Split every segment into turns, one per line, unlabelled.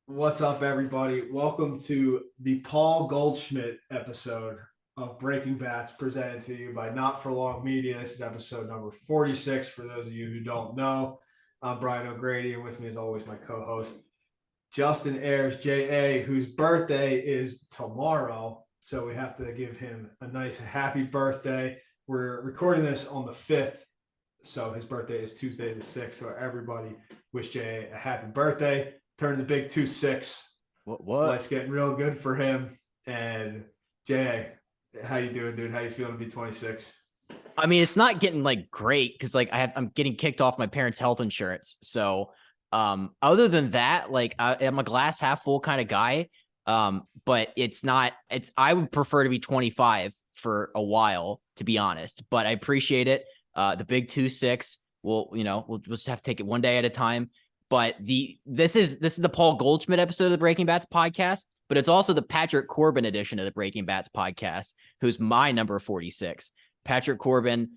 What's up, everybody? Welcome to the Paul Goldschmidt episode of Breaking Bats, presented to you by Not For Long Media. This is episode number 46. For those of you who don't know, I'm Brian O'Grady, and with me, as always, my co-host Justin Ayers, J.A., whose birthday is tomorrow. So we have to give him a nice happy birthday. We're recording this on the 5th, so his birthday is Tuesday the 6th. So everybody wish J.A. a happy birthday. Turned the big 2-6.
What?
Life's getting real good for him. And Jay, how you doing, dude? How you feeling to be 26?
I mean, it's not getting like great because I'm getting kicked off my parents' health insurance. So other than that, I'm a glass half full kind of guy. But I would prefer to be 25 for a while, to be honest. But I appreciate it. The big 2-6. We'll just have to take it one day at a time. But this is the Paul Goldschmidt episode of the Breaking Bats podcast, but it's also the Patrick Corbin edition of the Breaking Bats podcast, who's my number 46. Patrick Corbin,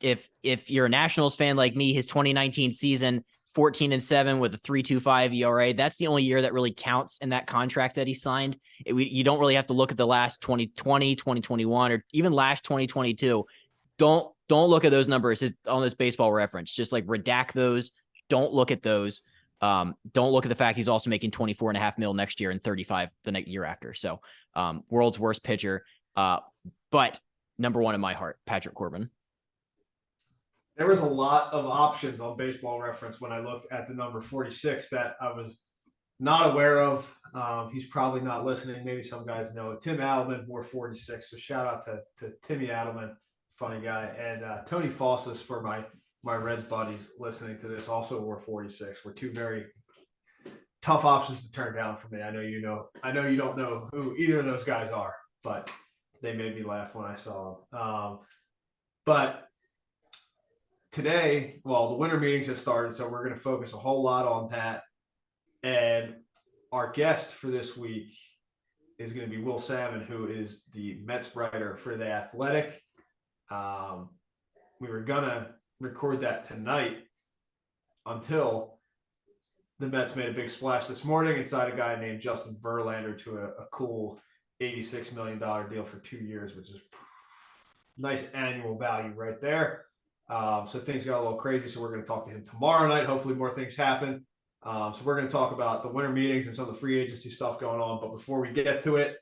if you're a Nationals fan like me, his 2019 season, 14-7 with a 3.25 ERA, that's the only year that really counts in that contract that he signed. You don't really have to look at the last 2020, 2021, or even last 2022. Don't look at those numbers on this Baseball Reference. Just like redact those. Don't look at those. Don't look at the fact he's also making 24.5 mil next year and 35 the next year after. So world's worst pitcher. But number one in my heart, Patrick Corbin.
There was a lot of options on Baseball Reference when I looked at the number 46 that I was not aware of. He's probably not listening. Maybe some guys know it. Tim Adelman wore 46. So shout out to Timmy Adelman, funny guy. And Tony Fossis for my Reds buddies listening to this also wore 46. Were two very tough options to turn down for me. I know you don't know who either of those guys are, but they made me laugh when I saw them. But today, the winter meetings have started, so we're going to focus a whole lot on that. And our guest for this week is going to be Will Salmon, who is the Mets writer for The Athletic. We were going to record that tonight until the Mets made a big splash this morning and signed a guy named Justin Verlander to a cool $86 million deal for 2 years, which is nice annual value right there. So things got a little crazy. So we're going to talk to him tomorrow night. Hopefully more things happen. So we're going to talk about the winter meetings and some of the free agency stuff going on. But before we get to it,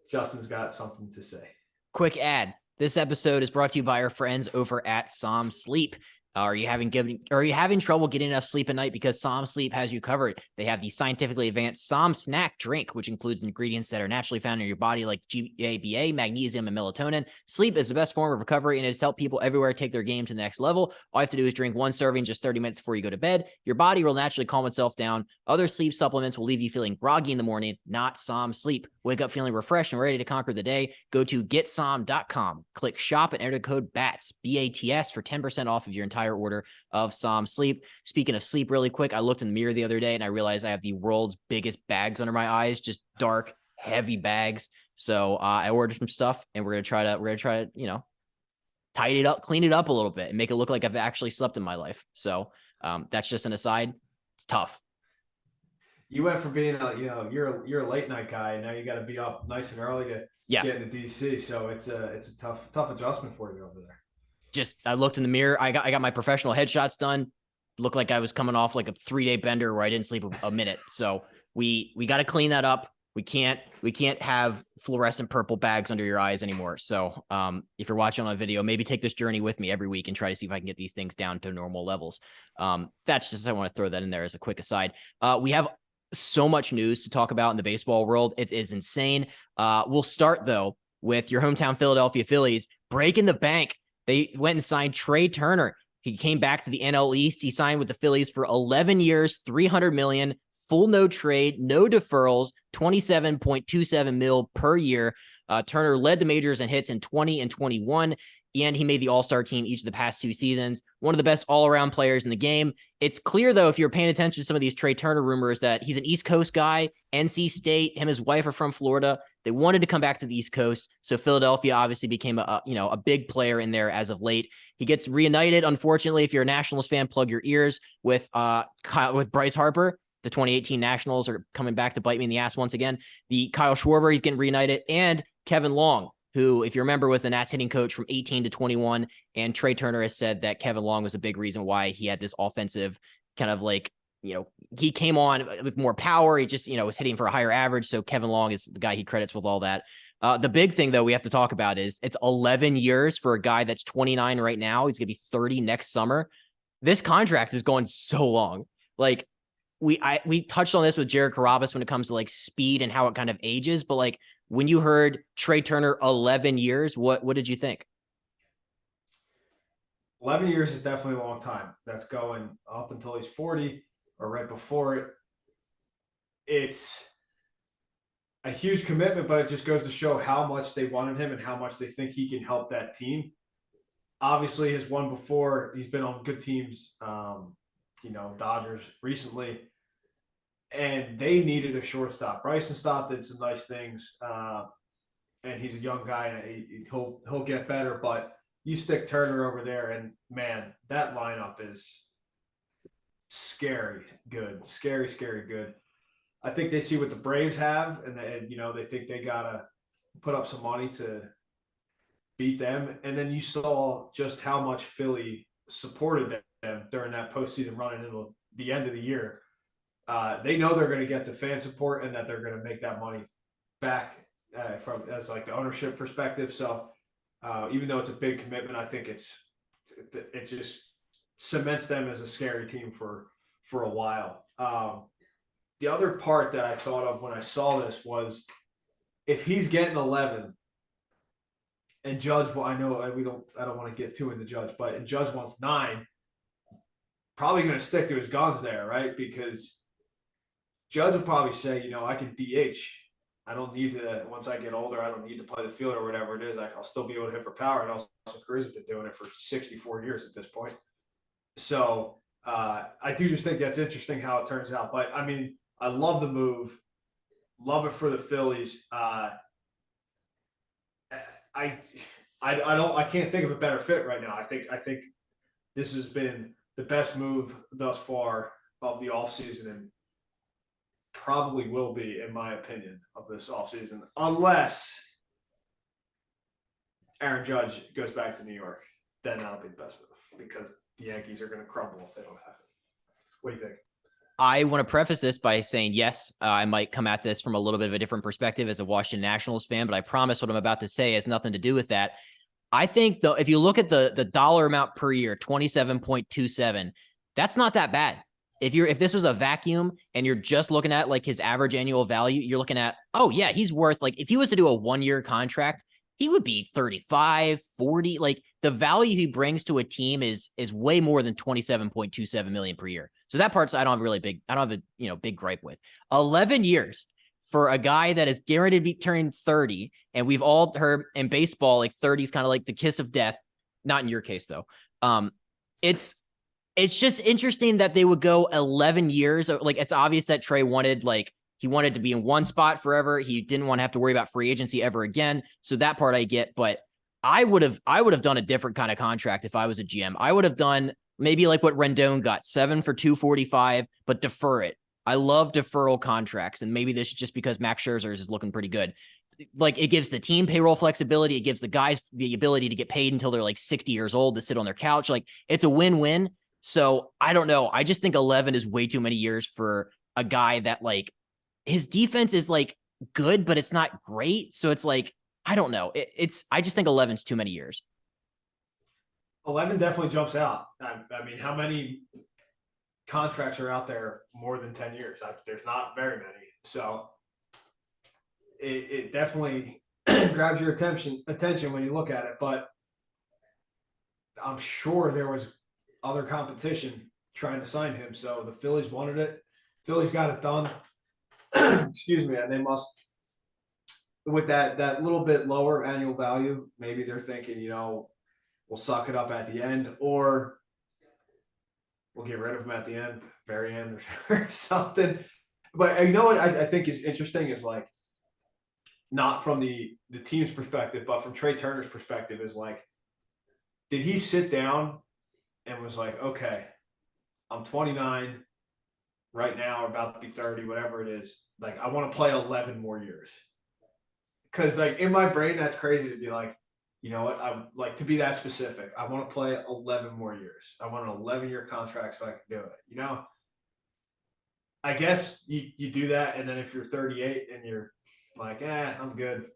Justin's got something to say.
Quick ad. This episode is brought to you by our friends over at Som Sleep. Are you having trouble getting enough sleep at night? Because Som Sleep has you covered. They have the scientifically advanced Som Snack drink, which includes ingredients that are naturally found in your body like GABA, magnesium, and melatonin. Sleep is the best form of recovery, and it has helped people everywhere take their game to the next level. All you have to do is drink one serving just 30 minutes before you go to bed. Your body will naturally calm itself down. Other sleep supplements will leave you feeling groggy in the morning, not Som Sleep. Wake up feeling refreshed and ready to conquer the day. Go to getsom.com, click shop, and enter the code BATS, BATS, for 10% off of your entire order of Som Sleep. Speaking of sleep, really quick, I looked in the mirror the other day and I realized I have the world's biggest bags under my eyes, just dark, heavy bags. So I ordered some stuff and we're gonna try to tidy it up, clean it up a little bit, and make it look like I've actually slept in my life. So that's just an aside. It's tough.
You went from being you're a late night guy, and now you got to be up nice and early to get into DC. So it's a tough adjustment for you over there.
Just I looked in the mirror. I got my professional headshots done. Looked like I was coming off like a 3-day bender where I didn't sleep a minute. So we got to clean that up. We can't have fluorescent purple bags under your eyes anymore. So if you're watching on a video, maybe take this journey with me every week and try to see if I can get these things down to normal levels. That's just, I want to throw that in there as a quick aside. We have so much news to talk about in the baseball world. It is insane. We'll start though with your hometown Philadelphia Phillies breaking the bank. They went and signed Trea Turner. He came back to the NL East. He signed with the Phillies for 11 years, $300 million, full no trade, no deferrals, 27.27 mil per year. Turner led the majors in hits in 20 and 21, and he made the All-Star team each of the past 2 seasons. One of the best all-around players in the game. It's clear, though, if you're paying attention to some of these Trea Turner rumors, that he's an East Coast guy, NC State. Him and his wife are from Florida. They wanted to come back to the East Coast, so Philadelphia obviously became a big player in there as of late. He gets reunited, unfortunately. If you're a Nationals fan, plug your ears with Bryce Harper. The 2018 Nationals are coming back to bite me in the ass once again. The Kyle Schwarber, he's getting reunited, and Kevin Long, who, if you remember, was the Nats hitting coach from 18 to 21. And Trea Turner has said that Kevin Long was a big reason why he had this offensive kind of like, he came on with more power. He just, was hitting for a higher average. So Kevin Long is the guy he credits with all that. The big thing, though, we have to talk about is it's 11 years for a guy that's 29 right now. He's going to be 30 next summer. This contract is going so long. Like, we touched on this with Jared Carrabis when it comes to like speed and how it kind of ages. But like when you heard Trea Turner 11 years, what did you think?
11 years is definitely a long time. That's going up until he's 40 or right before it. It's a huge commitment, but it just goes to show how much they wanted him and how much they think he can help that team. Obviously, his one before, he's been on good teams, Dodgers recently, and they needed a shortstop. Bryson Stott did some nice things, and he's a young guy, and he'll get better. But you stick Turner over there, and man, that lineup is scary good, scary good. I think they see what the Braves have, and they think they gotta put up some money to beat them. And then you saw just how much Philly supported them during that postseason run into the end of the year. They know they're going to get the fan support and that they're going to make that money back from as like the ownership perspective. So even though it's a big commitment, I think it just cements them as a scary team for a while. The other part that I thought of when I saw this was if he's getting 11 and Judge, well, I don't want to get too into Judge, but Judge wants 9, probably going to stick to his guns there, right? Because Judge will probably say, I can DH. I don't need to, once I get older, I don't need to play the field or whatever it is. I'll still be able to hit for power. And also, Cruz has been doing it for 64 years at this point. So I do just think that's interesting how it turns out. But I mean, I love the move, love it for the Phillies. I can't think of a better fit right now. I think this has been the best move thus far of the offseason and probably will be, in my opinion, of this offseason, unless Aaron Judge goes back to New York. Then that'll be the best move because the Yankees are going to crumble if they don't have it. What do you think?
I want to preface this by saying, yes, I might come at this from a little bit of a different perspective as a Washington Nationals fan, but I promise what I'm about to say has nothing to do with that. I think, though, if you look at the dollar amount per year, 27.27, that's not that bad. If this was a vacuum and you're just looking at like his average annual value, you're looking at, oh yeah, he's worth, like, if he was to do a 1-year contract, he would be 35, 40. Like, the value he brings to a team is way more than 27.27 million per year. So that part's I don't have a big gripe with. 11 years for a guy that is guaranteed to be turning 30. And we've all heard in baseball, like 30 is kind of like the kiss of death. Not in your case though. It's just interesting that they would go 11 years. Like, it's obvious that Trea wanted to be in one spot forever. He didn't want to have to worry about free agency ever again. So that part I get, but I would have done a different kind of contract if I was a GM. I would have done maybe like what Rendon got, 7 for 245, but defer it. I love deferral contracts. And maybe this is just because Max Scherzer is looking pretty good. Like, it gives the team payroll flexibility. It gives the guys the ability to get paid until they're like 60 years old to sit on their couch. Like, it's a win-win. So I don't know. I just think 11 is way too many years for a guy that, like, his defense is like good, but it's not great. So it's like, I don't know. I just think 11 is too many years.
11 definitely jumps out. I mean, how many contracts are out there more than 10 years? There's not very many. So it definitely grabs your attention when you look at it. But I'm sure there was other competition trying to sign him. So the Phillies wanted it. Phillies got it done. Excuse me. And they must, with that little bit lower annual value, maybe they're thinking, we'll suck it up at the end, or we'll get rid of him at the end, very end, or something. But you know what I think is interesting is, like, not from the team's perspective, but from Trea Turner's perspective, is like, did he sit down and was like, okay, I'm 29. right now, or about to be 30, whatever it is, like I want to play 11 more years. Because like in my brain, that's crazy to be like, you know what? I like to be that specific. I want to play 11 more years. I want an 11-year contract so I can do it. You know, I guess you do that, and then if you're 38 and you're like, I'm good,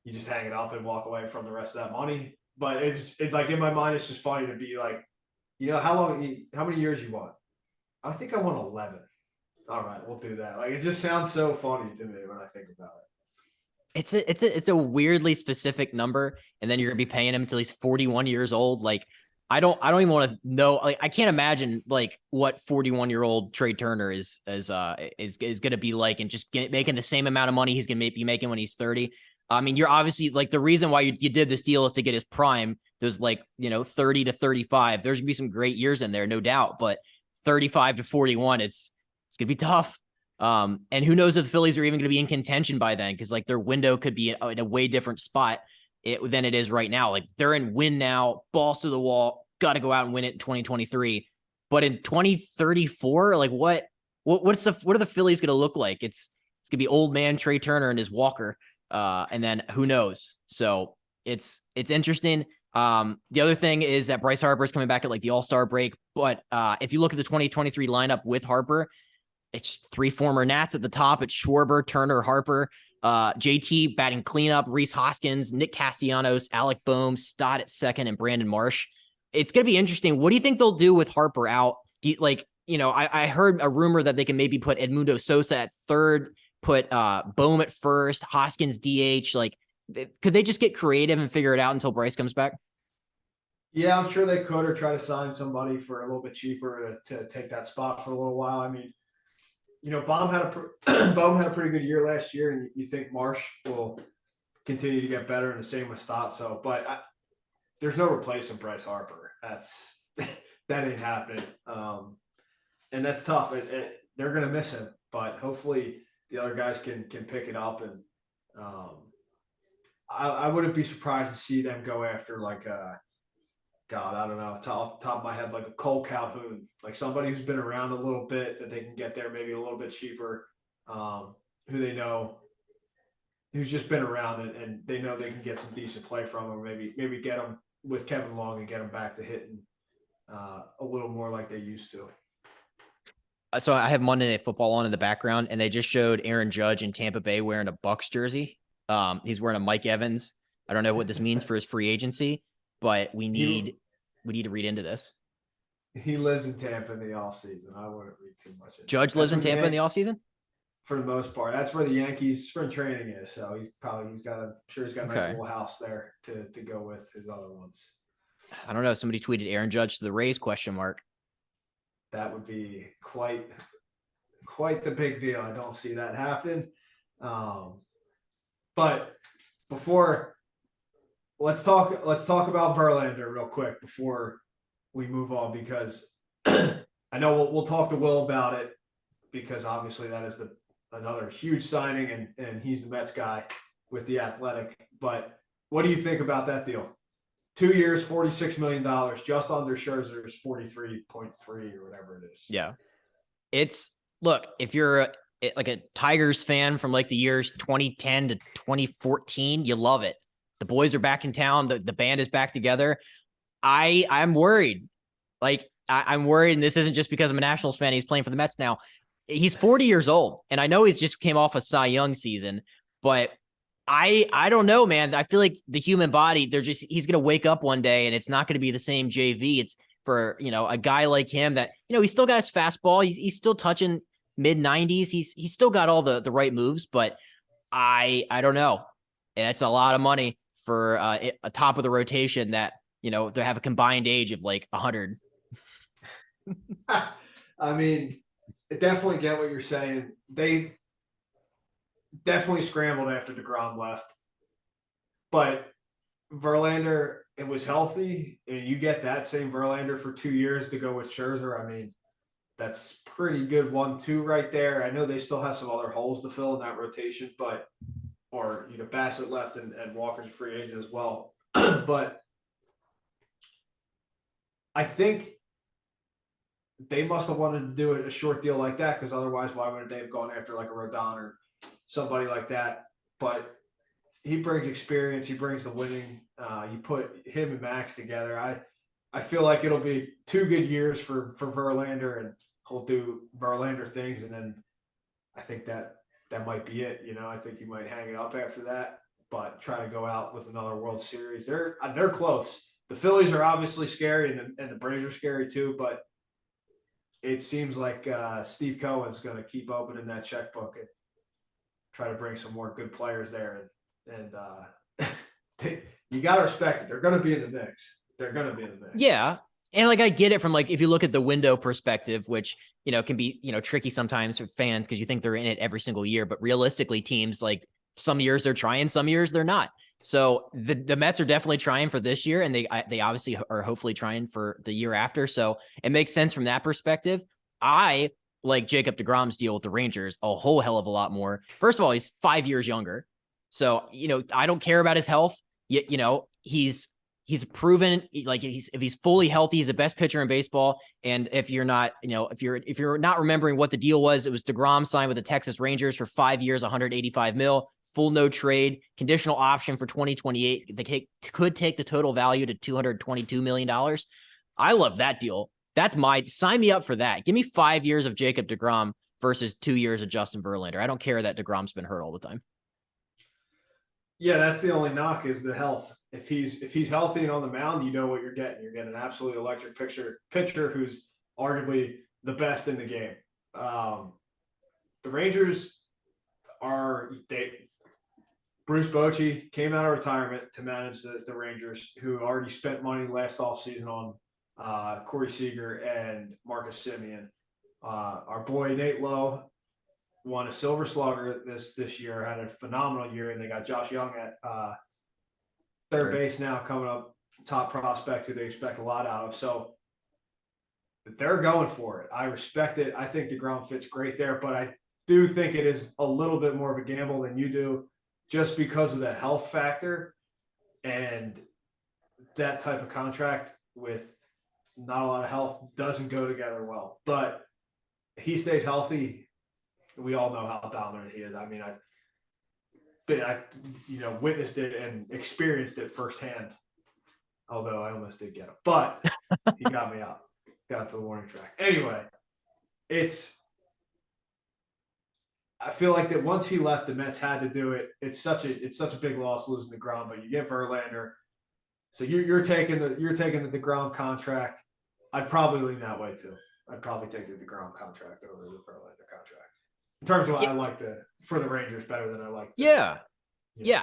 you just hang it up and walk away from the rest of that money. But it's like in my mind, it's just funny to be like, you know, how many years you want? I think I want 11. All right, we'll do that. Like it just sounds so funny to me when I think about it.
It's a weirdly specific number, and then you're gonna be paying him until he's 41 years old. Like I don't even want to know. Like I can't imagine like what 41-year-old Trea Turner is gonna be like, and just making the same amount of money he's gonna be making when he's 30. I mean, you're obviously like the reason why you did this deal is to get his prime. There's like 30 to 35. There's gonna be some great years in there, no doubt. But 35 to 41, it's gonna be tough. And who knows if the Phillies are even going to be in contention by then, because like their window could be in a way different spot than it is right now. Like they're in win now, balls to the wall, got to go out and win it in 2023. But in 2034, like what are the Phillies going to look like? It's gonna be old man Trea Turner and his walker, and then who knows? So it's interesting. The other thing is that Bryce Harper is coming back at like the All-Star break, but if you look at the 2023 lineup with Harper, it's three former Nats at the top. It's Schwarber, Turner, Harper, JT batting cleanup, Reese Hoskins, Nick Castellanos, Alec Boehm, Stott at second, and Brandon Marsh. It's going to be interesting. What do you think they'll do with Harper out? I heard a rumor that they can maybe put Edmundo Sosa at third, put Boehm at first, Hoskins DH. Like, could they just get creative and figure it out until Bryce comes back?
Yeah, I'm sure they could, or try to sign somebody for a little bit cheaper to take that spot for a little while. I mean, you know, Boehm had a pretty good year last year, and you think Marsh will continue to get better, and the same with Stott. So, there's no replacing Bryce Harper. That ain't happening, and that's tough. They're gonna miss him, but hopefully the other guys can pick it up. And um, I wouldn't be surprised to see them go after like God, I don't know, off the top of my head, like a Cole Calhoun, like somebody who's been around a little bit that they can get there maybe a little bit cheaper, who they know, who's just been around, and they know they can get some decent play from him, or maybe get them with Kevin Long and get them back to hitting a little more like they used to.
So I have Monday Night Football on in the background, and they just showed Aaron Judge in Tampa Bay wearing a Bucks jersey. He's wearing a Mike Evans. I don't know what this means for his free agency, but we need to read into this.
He lives in Tampa in the off season. I wouldn't read too much into
Judge lives in Tampa in the offseason?
For the most part. That's where the Yankees spring training is. So he's got a nice little house there to go with his other ones.
I don't know. Somebody tweeted Aaron Judge to the Rays ?
That would be quite the big deal. I don't see that happening. But before let's talk about Verlander real quick before we move on, because I know we'll talk to Will about it, because obviously that is another huge signing, and he's the Mets guy with the Athletic. But what do you think about that deal? 2 years, $46 million, just under Scherzer's 43.3 or whatever it is.
Yeah. Look, if you're like a Tigers fan from like the years 2010 to 2014, you love it. The boys are back in town. The band is back together. I'm worried. Like I'm worried, and this isn't just because I'm a Nationals fan. He's playing for the Mets now. He's 40 years old, and I know he's just came off a Cy Young season, but I don't know, man. I feel like the human body, he's gonna wake up one day and it's not gonna be the same JV. It's for a guy like him that he's still got his fastball. He's still touching mid 90s. He's still got all the right moves, but I don't know. That's a lot of money for a top of the rotation that they have a combined age of like 100.
I mean, I definitely get what you're saying. They definitely scrambled after DeGrom left, but Verlander, it was healthy, and you get that same Verlander for 2 years to go with Scherzer. I mean, that's pretty good 1-2 right there. I know they still have some other holes to fill in that rotation, or Bassett left and Walker's a free agent as well. But I think they must have wanted to do a short deal like that, because otherwise, why wouldn't they have gone after like a Rodon or somebody like that? But he brings experience. He brings the winning. You put him and Max together. I feel like it'll be 2 good years for Verlander, and he'll do Verlander things, and then I think that might be it. I think he might hang it up after that, but try to go out with another World Series. They're close. The Phillies are obviously scary, and the Braves are scary too. But it seems like Steve Cohen's going to keep opening that checkbook and try to bring some more good players there. And you got to respect it. They're going to be in the mix. They're going to be in the mix.
Yeah. And like, I get it from like, if you look at the window perspective, which, can be, tricky sometimes for fans because you think they're in it every single year, but realistically teams like some years they're trying, some years they're not. So the Mets are definitely trying for this year, and they obviously are hopefully trying for the year after. So it makes sense from that perspective. I like Jacob deGrom's deal with the Rangers a whole hell of a lot more. First of all, he's 5 years younger. So, I don't care about his health. Yet, he's proven like if he's fully healthy, he's the best pitcher in baseball. And if you're not, if you're not remembering what the deal was, it was deGrom signed with the Texas Rangers for 5 years, 185 mil, full no trade, conditional option for 2028. They could take the total value to $222 million. I love that deal. That's sign me up for that. Give me 5 years of Jacob deGrom versus 2 years of Justin Verlander. I don't care that deGrom's been hurt all the time.
Yeah, that's the only knock is the health. If he's healthy and on the mound, you know what you're getting. You're getting an absolutely electric pitcher who's arguably the best in the game. The Rangers Bruce Bochy came out of retirement to manage the Rangers, who already spent money last offseason on Corey Seager and Marcus Semien. Our boy Nate Lowe won a Silver Slugger this year, had a phenomenal year, and they got Josh Young at third base now, coming up, top prospect who they expect a lot out of. So they're going for it. I respect it. I think deGrom fits great there, but I do think it is a little bit more of a gamble than you do, just because of the health factor, and that type of contract with not a lot of health doesn't go together well. But he stays healthy. We all know how dominant he is. I mean, I witnessed it and experienced it firsthand. Although I almost did get him, but he got me out. Got to the warning track. Anyway, I feel like that once he left, the Mets had to do it. It's such a big loss losing deGrom, but you get Verlander, so you're taking the deGrom contract. I'd probably lean that way too. I'd probably take the deGrom contract over the Verlander contract. In terms of what I like for the Rangers better than I like.
Yeah,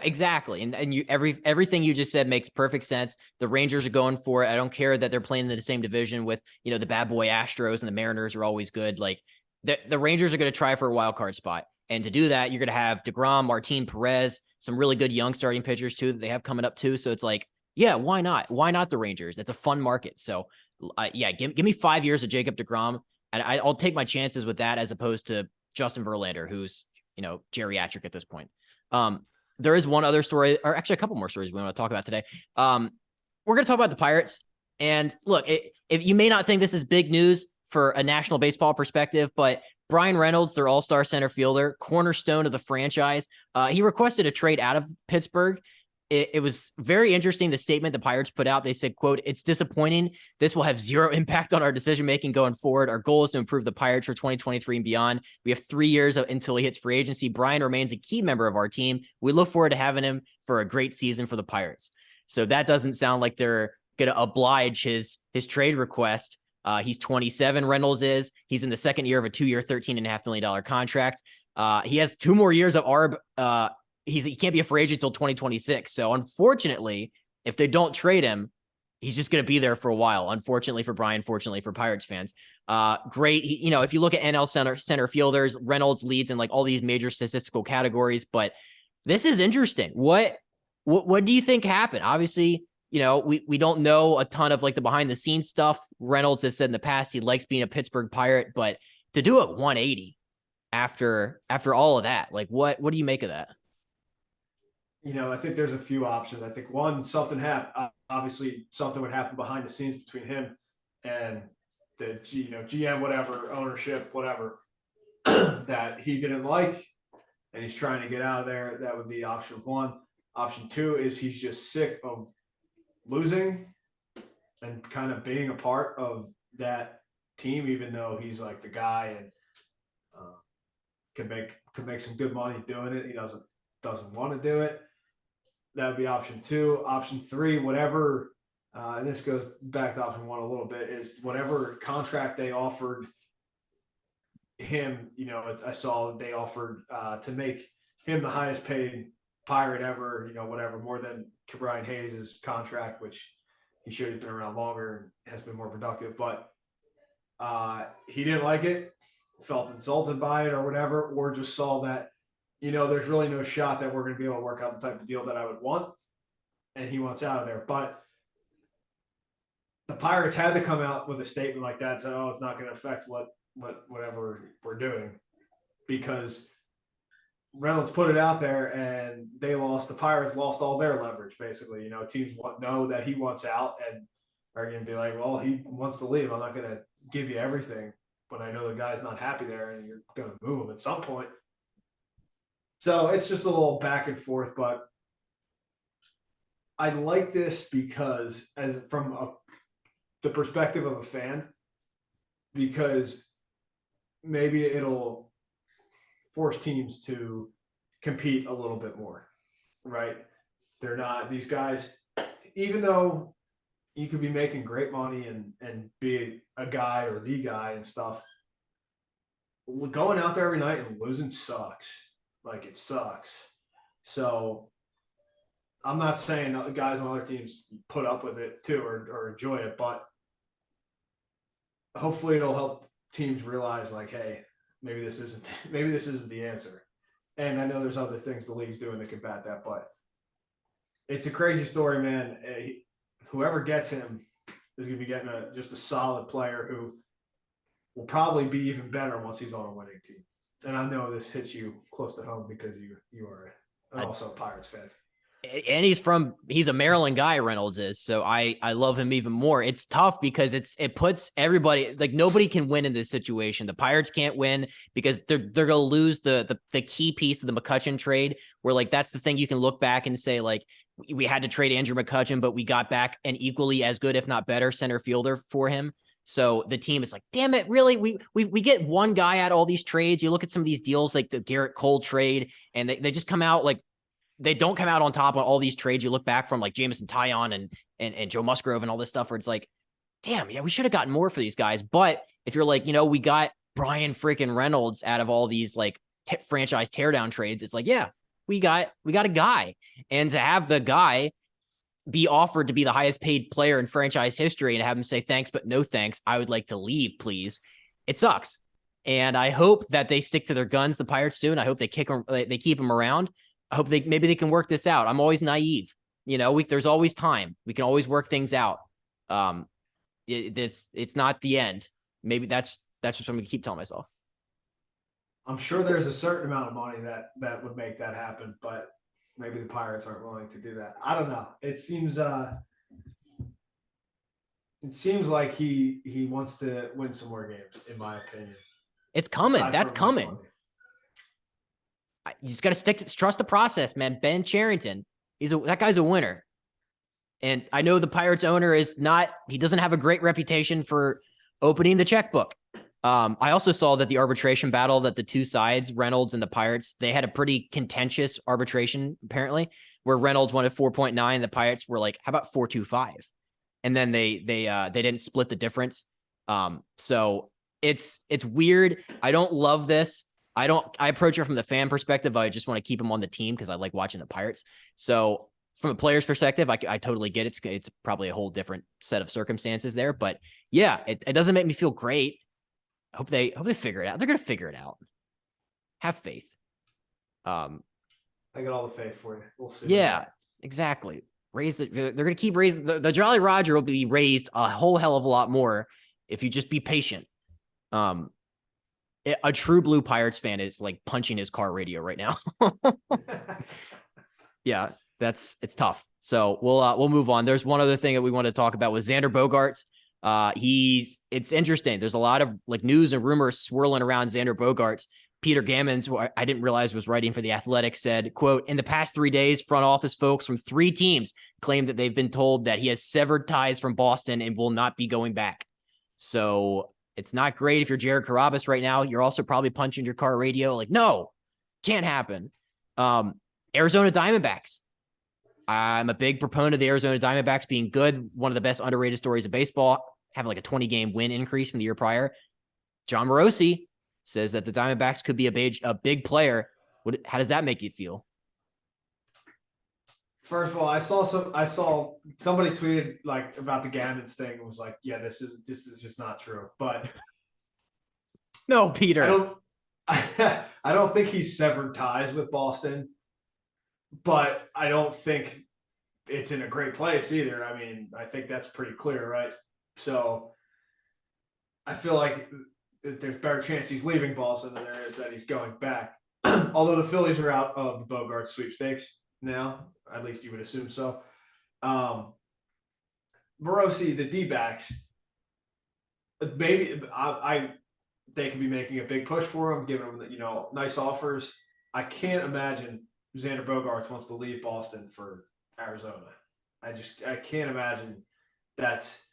exactly. And everything you just said makes perfect sense. The Rangers are going for it. I don't care that they're playing in the same division with, the bad boy Astros, and the Mariners are always good. Like the Rangers are going to try for a wild card spot. And to do that, you're going to have deGrom, Martin Perez, some really good young starting pitchers too that they have coming up too. So it's like, yeah, why not? Why not the Rangers? It's a fun market. So give me 5 years of Jacob deGrom, and I'll take my chances with that as opposed to Justin Verlander, who's, geriatric at this point. There is one other story, or actually a couple more stories we want to talk about today. We're going to talk about the Pirates. And look, if you may not think this is big news for a national baseball perspective, but Brian Reynolds, their all-star center fielder, cornerstone of the franchise, he requested a trade out of Pittsburgh. It was very interesting, the statement the Pirates put out. They said, quote, "It's disappointing. This will have zero impact on our decision-making going forward. Our goal is to improve the Pirates for 2023 and beyond. We have 3 years until he hits free agency. Brian remains a key member of our team. We look forward to having him for a great season for the Pirates." So that doesn't sound like they're going to oblige his trade request. He's 27, Reynolds is. He's in the second year of a 2-year, $13.5 million contract. He has 2 more years of ARB. He can't be a free agent until 2026. So unfortunately, if they don't trade him, he's just going to be there for a while. Unfortunately for Brian, fortunately for Pirates fans. Great. If you look at NL center fielders, Reynolds leads in like all these major statistical categories, but this is interesting. What do you think happened? Obviously, we don't know a ton of like the behind the scenes stuff. Reynolds has said in the past, he likes being a Pittsburgh Pirate, but to do it 180 after all of that, like what do you make of that?
I think there's a few options. I think one, something happened. Obviously, something would happen behind the scenes between him and the GM, whatever, ownership, whatever, that he didn't like, and he's trying to get out of there. That would be option one. Option two is he's just sick of losing and kind of being a part of that team, even though he's like the guy and uh, could make some good money doing it. He doesn't want to do it. That would be option two. Option three, whatever. And this goes back to option one a little bit, is whatever contract they offered him. I saw they offered to make him the highest paid Pirate ever. Whatever, more than Brian Hayes' contract, which he should have been around longer and has been more productive. But he didn't like it, felt insulted by it or whatever, or just saw that, there's really no shot that we're going to be able to work out the type of deal that I would want. And he wants out of there. But the Pirates had to come out with a statement like that. So, it's not going to affect whatever we're doing, because Reynolds put it out there and the Pirates lost all their leverage, basically. Teams know that he wants out and are going to be like, well, he wants to leave. I'm not going to give you everything when I know the guy's not happy there and you're going to move him at some point. So it's just a little back and forth, but I like this because the perspective of a fan, because maybe it'll force teams to compete a little bit more, right? They're not these guys, even though you could be making great money and be a guy or the guy and stuff. Going out there every night and losing sucks. Like, it sucks. So I'm not saying guys on other teams put up with it too or enjoy it, but hopefully it'll help teams realize, like, hey, maybe this isn't the answer. And I know there's other things the league's doing to combat that, but it's a crazy story, man. Whoever gets him is going to be getting just a solid player who will probably be even better once he's on a winning team. And I know this hits you close to home because you are also a Pirates fan.
And he's a Maryland guy, Reynolds is. So I love him even more. It's tough because it puts everybody, like, nobody can win in this situation. The Pirates can't win because they're going to lose the key piece of the McCutchen trade, where, like, that's the thing you can look back and say, like, we had to trade Andrew McCutchen, but we got back an equally as good, if not better, center fielder for him. So the team is like, damn it, really? We get one guy out of all these trades. You look at some of these deals, like the Garrett Cole trade, and they just come out like, they don't come out on top on all these trades. You look back from, like, Jamison Taillon and Joe Musgrove and all this stuff, where it's like, damn, yeah, we should have gotten more for these guys. But if you're like, we got Brian freaking Reynolds out of all these, like, franchise teardown trades, it's like, yeah, we got a guy. And to have the guy be offered to be the highest paid player in franchise history and have him say, thanks, but no thanks, I would like to leave, please. It sucks. And I hope that they stick to their guns, the Pirates do. And I hope they keep him around. I hope maybe they can work this out. I'm always naive. There's always time. We can always work things out. It's not the end. Maybe that's what I'm going to keep telling myself.
I'm sure there's a certain amount of money that would make that happen, but maybe the Pirates aren't willing to do that. I don't know. It seems like he wants to win some more games, in my opinion.
It's coming. That's coming. You just got to trust the process, man. Ben Cherington, that guy's a winner. And I know the Pirates owner he doesn't have a great reputation for opening the checkbook. I also saw that the arbitration battle that the two sides, Reynolds and the Pirates, they had a pretty contentious arbitration, apparently, where Reynolds wanted 4.9. The Pirates were like, how about 4.25? And then they didn't split the difference. So it's weird. I don't love this. I approach it from the fan perspective. I just want to keep him on the team because I like watching the Pirates. So from a player's perspective, I totally get it. It's probably a whole different set of circumstances there, but yeah, it doesn't make me feel great. I hope they figure it out. They're going to figure it out. Have faith.
I got all the faith for you. We'll see.
Yeah, exactly. They're going to keep raising the Jolly Roger will be raised a whole hell of a lot more if you just be patient. A true blue Pirates fan is like punching his car radio right now. Yeah, it's tough. So we'll move on. There's one other thing that we want to talk about with Xander Bogaerts. It's interesting. There's a lot of like news and rumors swirling around Xander Bogaerts. Peter Gammons, who I didn't realize was writing for The Athletic, said, quote, in the past 3 days, front office folks from 3 teams claimed that they've been told that he has severed ties from Boston and will not be going back. So it's not great if you're Jared Carrabis right now. You're also probably punching your car radio like, no, can't happen. Arizona Diamondbacks. I'm a big proponent of the Arizona Diamondbacks being good. One of the best underrated stories of baseball, having like a 20-game win increase from the year prior. John Morosi says that the Diamondbacks could be a big player. How does that make you feel?
First of all, I saw somebody tweeted like about the Gammons thing and was like, yeah, this is just not true. But
no, Peter.
I don't think he's severed ties with Boston, but I don't think it's in a great place either. I mean, I think that's pretty clear, right? So I feel like there's a better chance he's leaving Boston than there is that he's going back. Although the Phillies are out of the Bogaerts sweepstakes now, at least you would assume so. Morosi, the D-backs, maybe they could be making a big push for him, giving him nice offers. I can't imagine Xander Bogaerts wants to leave Boston for Arizona. I can't imagine that's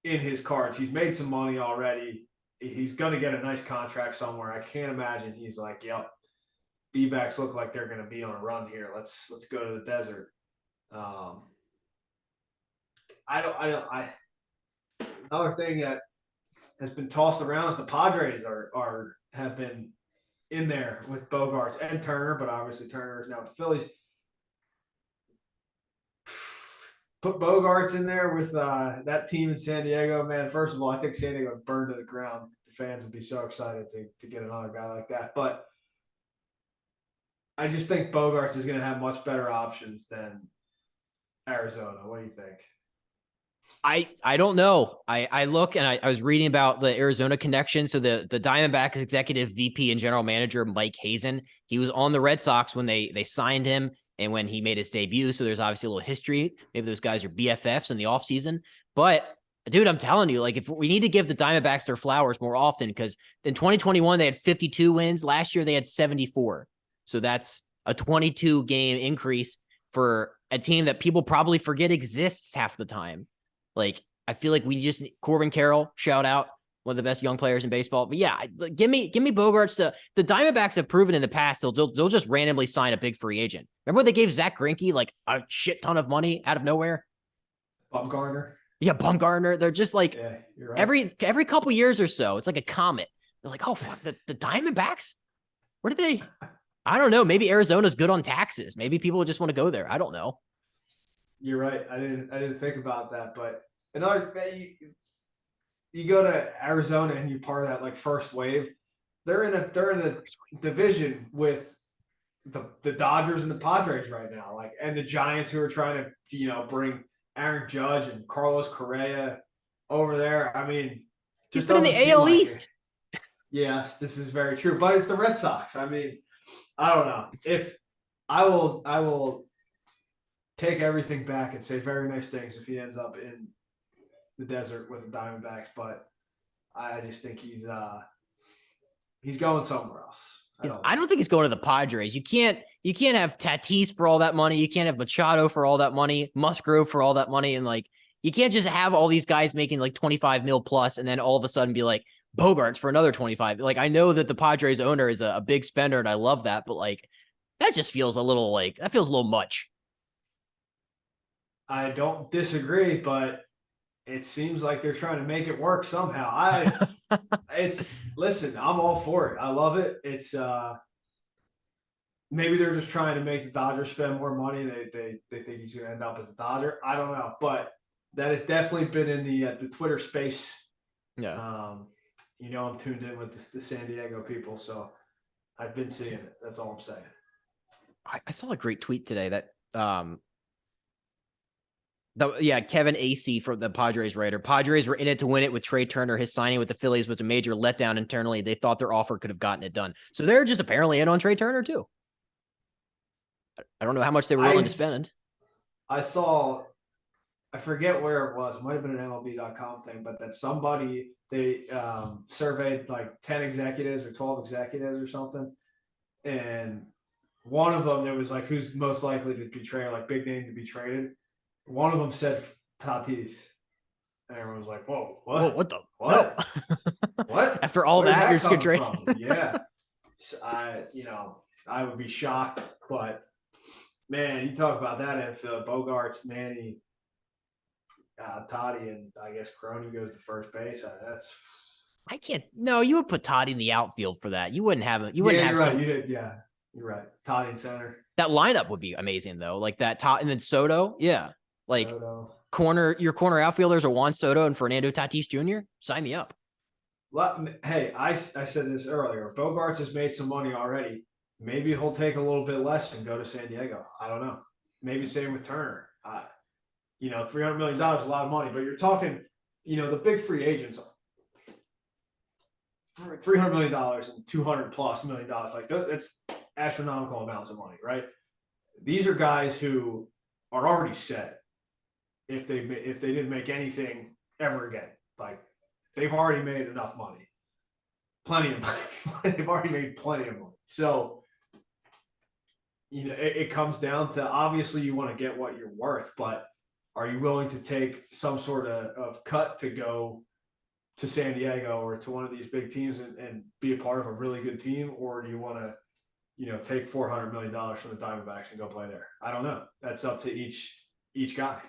in his cards. He's made some money already. He's going to get a nice contract somewhere. I can't imagine he's like, yep, D-backs look like they're going to be on a run here. Let's go to the desert. Another thing that has been tossed around is the Padres have been in there with Bogaerts and Turner, but obviously Turner is now with the Phillies. Put Bogaerts in there with that team in San Diego, man. First of all, I think San Diego would burn to the ground. The fans would be so excited to get another guy like that. But I just think Bogaerts is going to have much better options than Arizona. What do you think?
I don't know. I look and I was reading about the Arizona connection. So the Diamondbacks executive VP and general manager, Mike Hazen, he was on the Red Sox when they signed him and when he made his debut. So there's obviously a little history. Maybe those guys are BFFs in the offseason. But dude, I'm telling you, like if we need to give the Diamondbacks their flowers more often, because in 2021, they had 52 wins. Last year, they had 74. So that's a 22 game increase for a team that people probably forget exists half the time. Like, I feel like we just Corbin Carroll, shout out, one of the best young players in baseball. But yeah, give me Bogaerts. The Diamondbacks have proven in the past they'll just randomly sign a big free agent. Remember when they gave Zach Greinke like a shit ton of money out of nowhere?
Bumgarner.
Yeah, Bumgarner. They're just like
you're right.
every couple years or so, it's like a comet. They're like, oh fuck, the Diamondbacks. Where did they? I don't know. Maybe Arizona's good on taxes. Maybe people just want to go there. I don't know.
You're right. I didn't think about that, but another you go to Arizona and you're part of that like first wave. They're in a division with the Dodgers and the Padres right now, like, and the Giants who are trying to bring Aaron Judge and Carlos Correa over there. I mean,
he's been in the AL East.
Yes, this is very true, but it's the Red Sox. I mean, I don't know if I will take everything back and say very nice things if he ends up in the desert with the Diamondbacks, but I just think he's going somewhere else.
I don't think he's going to the Padres. You can't have Tatis for all that money. You can't have Machado for all that money, Musgrove for all that money, and like you can't just have all these guys making like 25 mil plus, and then all of a sudden be like Bogaerts for another 25. Like I know that the Padres owner is a big spender, and I love that, but like that just feels a little much.
I don't disagree, but it seems like they're trying to make it work somehow. Listen, I'm all for it. I love it. It's maybe they're just trying to make the Dodgers spend more money. They think he's going to end up as a Dodger. I don't know, but that has definitely been in the Twitter space.
Yeah.
I'm tuned in with the San Diego people, so I've been seeing it. That's all I'm saying.
I saw a great tweet today that Kevin AC from the Padres writer. Padres were in it to win it with Trea Turner. His signing with the Phillies was a major letdown internally. They thought their offer could have gotten it done. So they're just apparently in on Trea Turner too. I don't know how much they were willing to spend.
I saw I forget where it was. It might have been an MLB.com thing, but that somebody they surveyed like 10 executives or 12 executives or something, and one of them, it was like who's most likely to be traded, like big name to be traded. One of them said Tatis, and everyone was like, "Whoa,
Whoa,
what?
what the no?
What? What?
After all
Where's
that, you're
that
just gonna
coming
trade.
from?" Yeah, I would be shocked, but man, you talk about that infield: Bogarts, Manny, Toddy, and I guess Crony goes to first base. That's
I can't. No, you would put Todd in the outfield for that. You wouldn't have him. You
yeah,
wouldn't
you're
have
right.
some.
You did, yeah, you're right. Toddy in center,
That lineup would be amazing though. Like that top, and then Soto. Yeah, like
Soto.
your corner outfielders are Juan Soto and Fernando Tatis Jr. Sign me up.
Hey, I said this earlier. Bogarts has made some money already. Maybe he'll take a little bit less and go to San Diego. I don't know. Maybe same with Turner. $300 million is a lot of money, but you're talking, the big free agents, for $300 million and 200 plus $1 million. Like that's astronomical amounts of money, right? These are guys who are already set if they didn't make anything ever again. Like they've already made enough money, plenty of money. They've already made plenty of money. So it comes down to, obviously you want to get what you're worth, but are you willing to take some sort of cut to go to San Diego or to one of these big teams and be a part of a really good team, or do you want to take $400 million from the Diamondbacks and go play there? I don't know. That's up to each guy.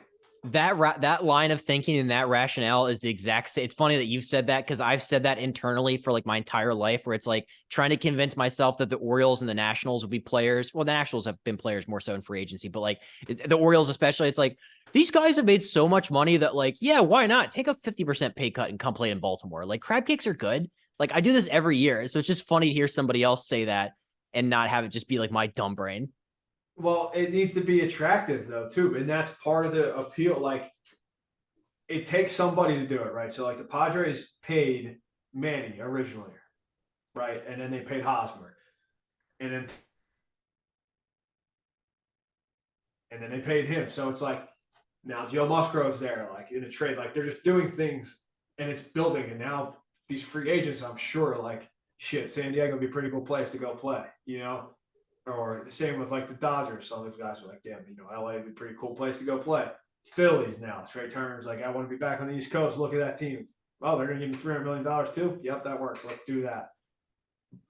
That line of thinking and that rationale is the exact same. It's funny that you've said that because I've said that internally for like my entire life, where it's like trying to convince myself that the Orioles and the Nationals would be players. Well, the Nationals have been players more so in free agency, but like the Orioles especially, it's like these guys have made so much money that like, yeah, why not take a 50% pay cut and come play in Baltimore? Like crab cakes are good. Like I do this every year. So it's just funny to hear somebody else say that and not have it just be like my dumb brain.
Well, it needs to be attractive though too, and that's part of the appeal. Like it takes somebody to do it, right? So like the Padres paid Manny originally, right, and then they paid Hosmer, and then they paid him. So it's like now Joe Musgrove's there, like in a trade. Like they're just doing things, and it's building. And now these free agents, I'm sure, like shit, San Diego would be a pretty cool place to go play, Or the same with like the Dodgers. Some of those guys are like, damn, LA would be a pretty cool place to go play. Phillies now. Trea Turner's like, I want to be back on the East Coast. Look at that team. Oh, they're going to give me $300 million too. Yep, that works. Let's do that.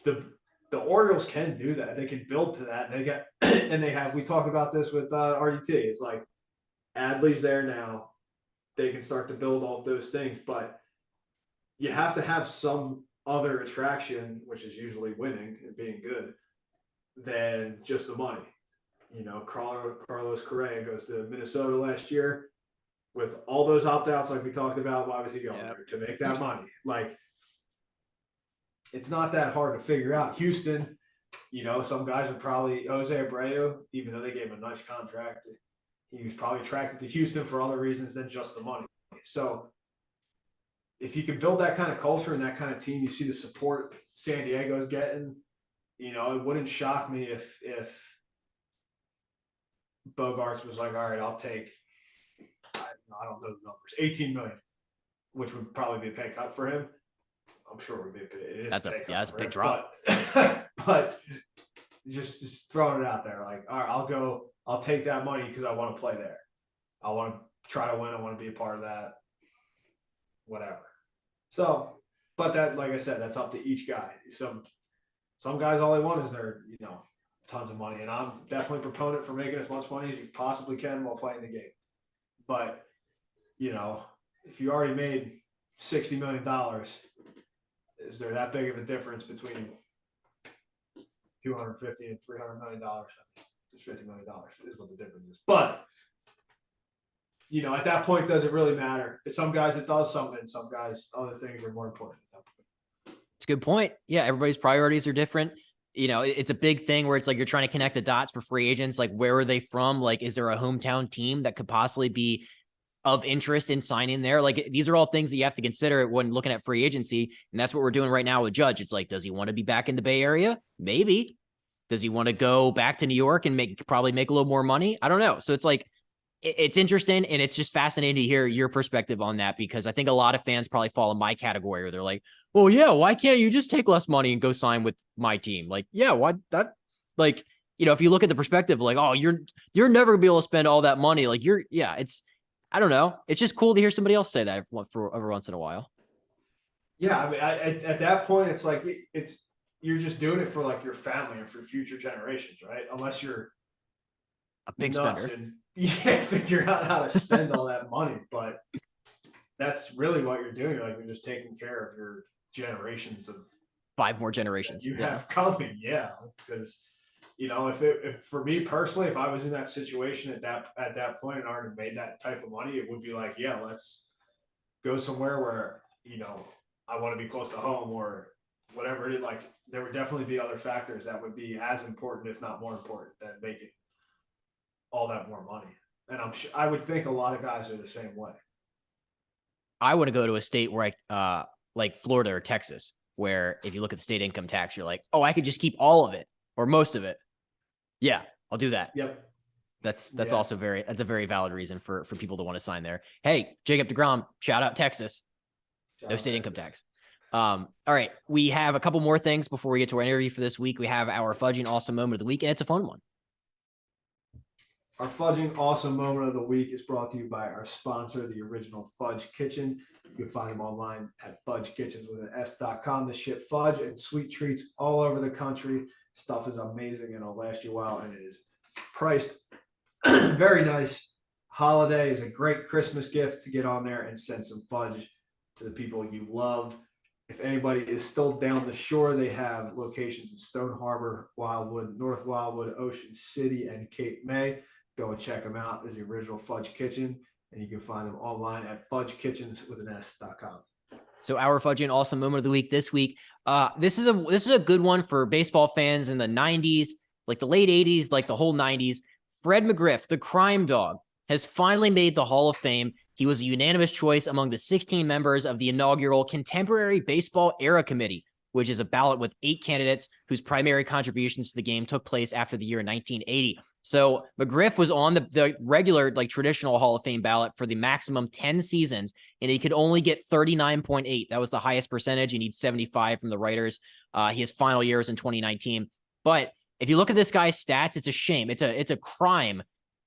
The Orioles can do that. They can build to that. And they get and they have. We talked about this with RDT. It's like Adley's there now. They can start to build all of those things, but you have to have some other attraction, which is usually winning and being good, than just the money. Carlos Correa goes to Minnesota last year with all those opt-outs like we talked about. Why was he going there? To make that money. Like, it's not that hard to figure out. Houston, some guys would probably, Jose Abreu, even though they gave him a nice contract, he was probably attracted to Houston for other reasons than just the money. So if you can build that kind of culture and that kind of team, you see the support San Diego's getting, it wouldn't shock me if Bogarts was like, all right, I'll take, I don't know the numbers, 18 million, which would probably be a pay cut for him. I'm sure it would be it is
that's
a pay cut.
That's a big drop.
But just throwing it out there, like, all right, I'll take that money because I want to play there. I want to try to win. I want to be a part of that. Whatever. So, but that, like I said, that's up to each guy. Some guys, all they want is their, tons of money. And I'm definitely a proponent for making as much money as you possibly can while playing the game. But, if you already made $60 million, is there that big of a difference between $250 and $300 million? Just $50 million is what the difference is. But, at that point, does it really matter? Some guys it does, some guys, other things are more important at that point.
It's a good point. Yeah, everybody's priorities are different. It's a big thing where it's like you're trying to connect the dots for free agents. Like, where are they from? Like, is there a hometown team that could possibly be of interest in signing there? Like, these are all things that you have to consider when looking at free agency. And that's what we're doing right now with Judge. It's like, does he want to be back in the Bay Area? Maybe. Does he want to go back to New York and probably make a little more money? I don't know. So it's like, it's interesting, and it's just fascinating to hear your perspective on that, because I think a lot of fans probably fall in my category where they're like, well, yeah, why can't you just take less money and go sign with my team? Like, yeah, why that, like, if you look at the perspective, like, oh, you're never gonna be able to spend all that money. Like it's, I don't know. It's just cool to hear somebody else say that for every once in a while.
Yeah, I mean, at that point, it's like you're just doing it for like your family and for future generations, right? Unless you're
A big
nuts
spender.
and you can't figure out how to spend all that money. But that's really what you're doing. Like, you're just taking care of your generations of
5 more
that
generations.
you
Yeah.
have coming. Yeah, because if for me personally, if I was in that situation at that point and already made that type of money, it would be like, yeah, let's go somewhere where I want to be close to home or whatever it is. Like, there would definitely be other factors that would be as important, if not more important, than making all that more money. And I would think a lot of guys are the same way.
I want to go to a state where like Florida or Texas, where if you look at the state income tax, you're like, oh, I could just keep all of it or most of it. Yeah, I'll do that.
Yep.
That's
Yeah.
also that's a very valid reason for people to want to sign there. Hey, Jacob DeGrom, shout out Texas. No state income tax. All right. We have a couple more things before we get to our interview for this week. We have our fudging awesome moment of the week, and it's a fun one.
Our fudging awesome moment of the week is brought to you by our sponsor, the Original Fudge Kitchen. You can find them online at fudgekitchens.com. They ship fudge and sweet treats all over the country. Stuff is amazing and it'll last you a while, and it is priced very nice. Holiday is a great Christmas gift to get on there and send some fudge to the people you love. If anybody is still down the shore, they have locations in Stone Harbor, Wildwood, North Wildwood, Ocean City, and Cape May. Go and check them out. There's the Original Fudge Kitchen, and you can find them online at fudgekitchens.com.
So our fudging awesome moment of the week this week. This is a good one for baseball fans in the 90s, like the late 80s, like the whole 90s. Fred McGriff, the crime dog, has finally made the Hall of Fame. He was a unanimous choice among the 16 members of the inaugural Contemporary Baseball Era Committee, which is a ballot with 8 candidates whose primary contributions to the game took place after the year 1980. So McGriff was on the regular, like traditional Hall of Fame ballot for the maximum 10 seasons, and he could only get 39.8. That was the highest percentage. You need 75 from the writers. His final years in 2019. But if you look at this guy's stats, it's a shame. It's a crime,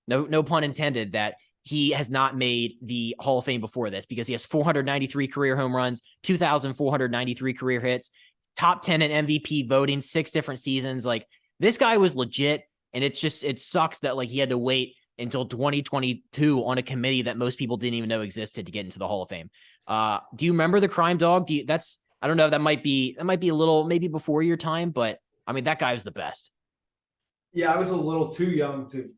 no pun intended, that he has not made the Hall of Fame before this, because he has 493 career home runs, 2,493 career hits, top 10 in MVP voting, 6 different seasons. Like, this guy was legit. And it sucks that like he had to wait until 2022 on a committee that most people didn't even know existed to get into the Hall of Fame. Do you remember the crime dog? I don't know. That might be a little maybe before your time, but I mean, that guy was the best.
Yeah, I was a little too young to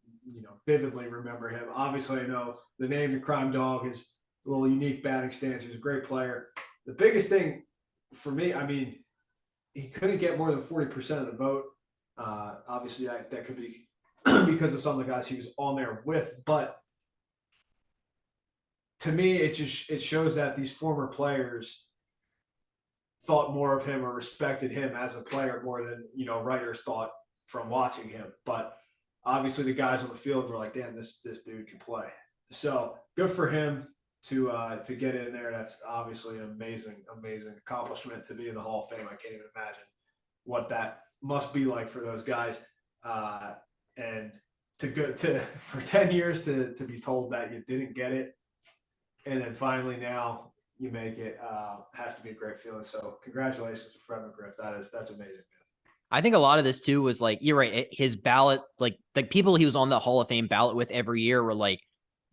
vividly remember him. Obviously, I know the name, the crime dog, is a little unique batting stance. He's a great player. The biggest thing for me, I mean, he couldn't get more than 40% of the vote. Obviously, that could be because of some of the guys he was on there with, but to me, it shows that these former players thought more of him or respected him as a player more than writers thought from watching him. But obviously, the guys on the field were like, "Damn, this dude can play." So good for him to get in there. That's obviously an amazing accomplishment to be in the Hall of Fame. I can't even imagine what that must be like for those guys, and for 10 years to be told that you didn't get it, and then finally now you make it, has to be a great feeling. So congratulations to Fred McGriff. That's amazing.
I think a lot of this too was like, you're right. His ballot, like the people he was on the Hall of Fame ballot with every year were like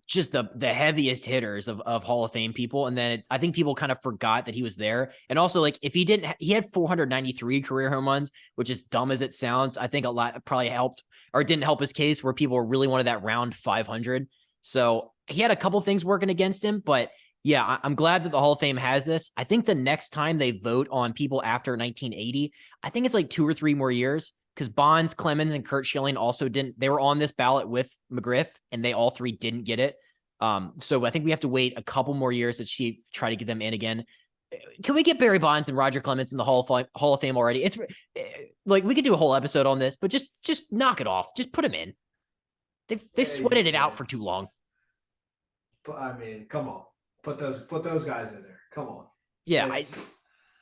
just the heaviest hitters of Hall of Fame people. And then I think people kind of forgot that he was there. And also, like, if he had 493 career home runs, which is dumb as it sounds. I think a lot probably helped, or didn't help his case, where people really wanted that round 500. So he had a couple things working against him, but yeah, I'm glad that the Hall of Fame has this. I think the next time they vote on people after 1980, I think it's like 2 or 3 more years, because Bonds, Clemens, and Curt Schilling also didn't. They were on this ballot with McGriff, and they all 3 didn't get it. So I think we have to wait a couple more years to try to get them in again. Can we get Barry Bonds and Roger Clemens in the Hall of Fame already? It's like, we could do a whole episode on this, but just knock it off. Just put them in. They sweated it out for too long.
I mean, come on, put those guys in there. Come on.
Yeah,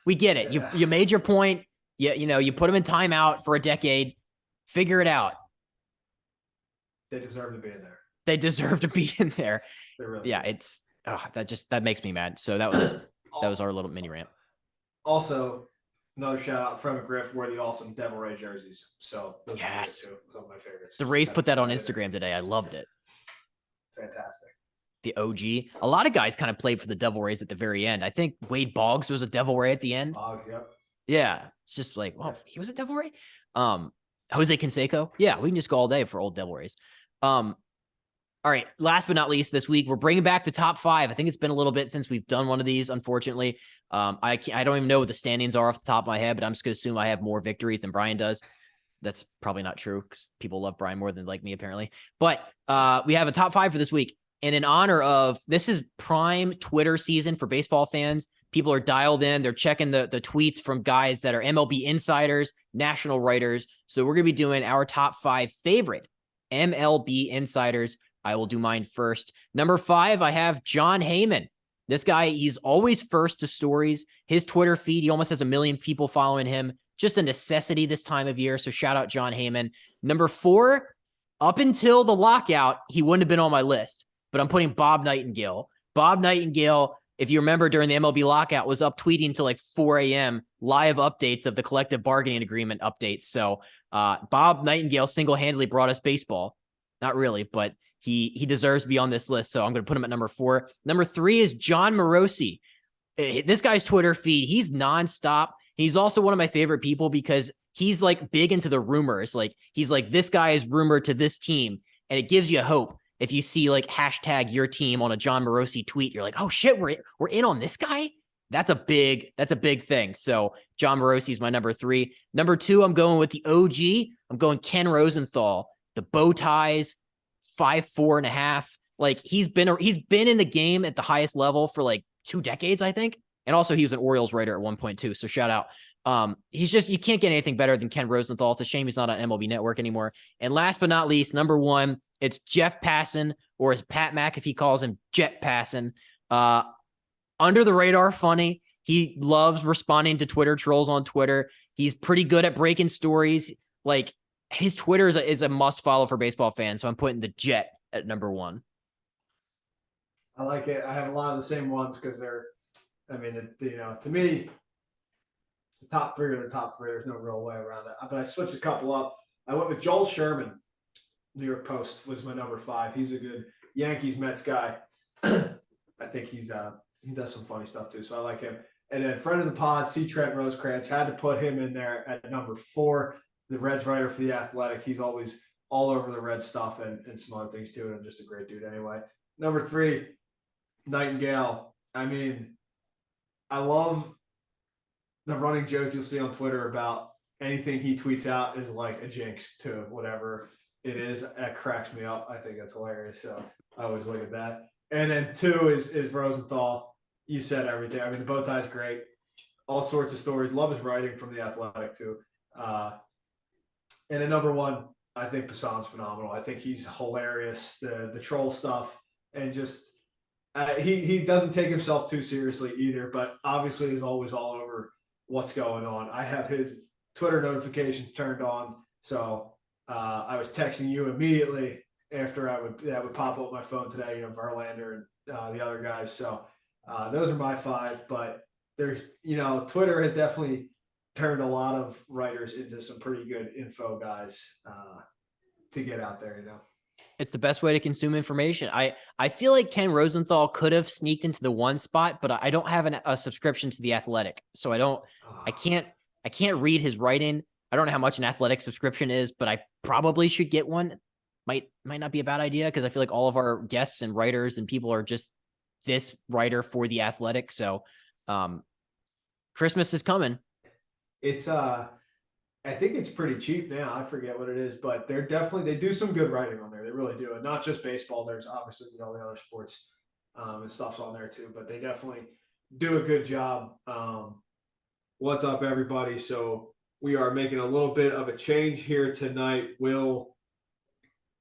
we get it. You made your point. You put them in timeout for a decade. Figure it out.
They deserve to be in there.
They deserve to be in there.
Really
yeah,
do.
that makes me mad. So that was our little mini rant.
Also, another shout out, Fred McGriff wore the awesome Devil Ray jerseys. So those
yes,
are some of my favorites.
the Rays put that on Instagram today. I loved it.
Fantastic.
The OG. A lot of guys kind of played for the Devil Rays at the very end. I think Wade Boggs was a Devil Ray at the end.
Boggs, yep.
Yeah, it's just like, well, he was a Devil Ray. Jose Canseco. Yeah, we can just go all day for old Devil Rays. All right. Last but not least, this week we're bringing back the top 5. I think it's been a little bit since we've done one of these. Unfortunately, I don't even know what the standings are off the top of my head, but I'm just gonna assume I have more victories than Brian does. That's probably not true because people love Brian more than like me apparently. But we have a top 5 for this week, and in honor of this is prime Twitter season for baseball fans. People are dialed in. They're checking the tweets from guys that are MLB insiders, national writers. So we're gonna be doing our top 5 favorite MLB insiders. I will do mine first. Number 5, I have Jon Heyman. This guy, he's always first to stories. His Twitter feed, he almost has 1 million people following him. Just a necessity this time of year. So shout out Jon Heyman. Number 4, up until the lockout, he wouldn't have been on my list, but I'm putting Bob Nightingale. Bob Nightingale, if you remember during the MLB lockout, was up tweeting till like 4 a.m. live updates of the collective bargaining agreement updates. So Bob Nightingale single-handedly brought us baseball. Not really, but he deserves to be on this list, so I'm going to put him at number 4. Number 3 is John Morosi. This guy's Twitter feed, he's nonstop. He's also one of my favorite people because he's like big into the rumors. Like he's like, this guy is rumored to this team, and it gives you hope. If you see like hashtag your team on a John Morosi tweet, you're like, oh shit, we're in on this guy. That's a big thing. So John Morosi is my number 3. Number 2, I'm going with the OG. I'm going Ken Rosenthal. The bow ties, 5'4.5". Like he's been in the game at the highest level for like 2 decades, I think. And also he was an Orioles writer at one point too. So shout out. He's just, you can't get anything better than Ken Rosenthal. It's a shame he's not on MLB Network anymore. And last but not least, number 1, it's Jeff Passan, or as Pat McAfee calls him, Jet Passan. Under the radar funny. He loves responding to Twitter trolls on Twitter. He's pretty good at breaking stories. Like his Twitter is a must follow for baseball fans. So I'm putting the Jet at number 1.
I like it. I have a lot of the same ones because they're, I mean, to me, the top 3 are the top 3. There's no real way around it. But I switched a couple up. I went with Joel Sherman. New York Post was my number 5. He's a good Yankees Mets guy. I think he does some funny stuff too. So I like him. And then friend of the pod, C. Trent Rosecrans, had to put him in there at number 4. The Reds writer for The Athletic. He's always all over the Red stuff and some other things too. And I'm just a great dude anyway. Number 3, Nightingale. I mean, I love the running joke you'll see on Twitter about anything he tweets out is like a jinx to whatever it is. That cracks me up. I think that's hilarious. So I always look at that. And then 2 is Rosenthal. You said everything. I mean, the bow tie is great. All sorts of stories. Love his writing from The Athletic too. And at number 1, I think Passan's phenomenal. I think he's hilarious. The troll stuff, and just he doesn't take himself too seriously either, but obviously is always all over what's going on. I have his Twitter notifications turned on, so I was texting you immediately after that would pop up on my phone today. Verlander and the other guys. So those are my 5. But there's Twitter has definitely turned a lot of writers into some pretty good info guys to get out there.
It's the best way to consume information. I feel like Ken Rosenthal could have sneaked into the 1 spot, but I don't have a subscription to The Athletic. So I can't read his writing. I don't know how much an Athletic subscription is, but I probably should get one. Might not be a bad idea because I feel like all of our guests and writers and people are just this writer for The Athletic. So Christmas is coming.
It's I think it's pretty cheap now. I forget what it is, but they do some good writing on there. They really do. And not just baseball. There's obviously the other sports and stuff's on there too, but they definitely do a good job. What's up, everybody? So we are making a little bit of a change here tonight. Will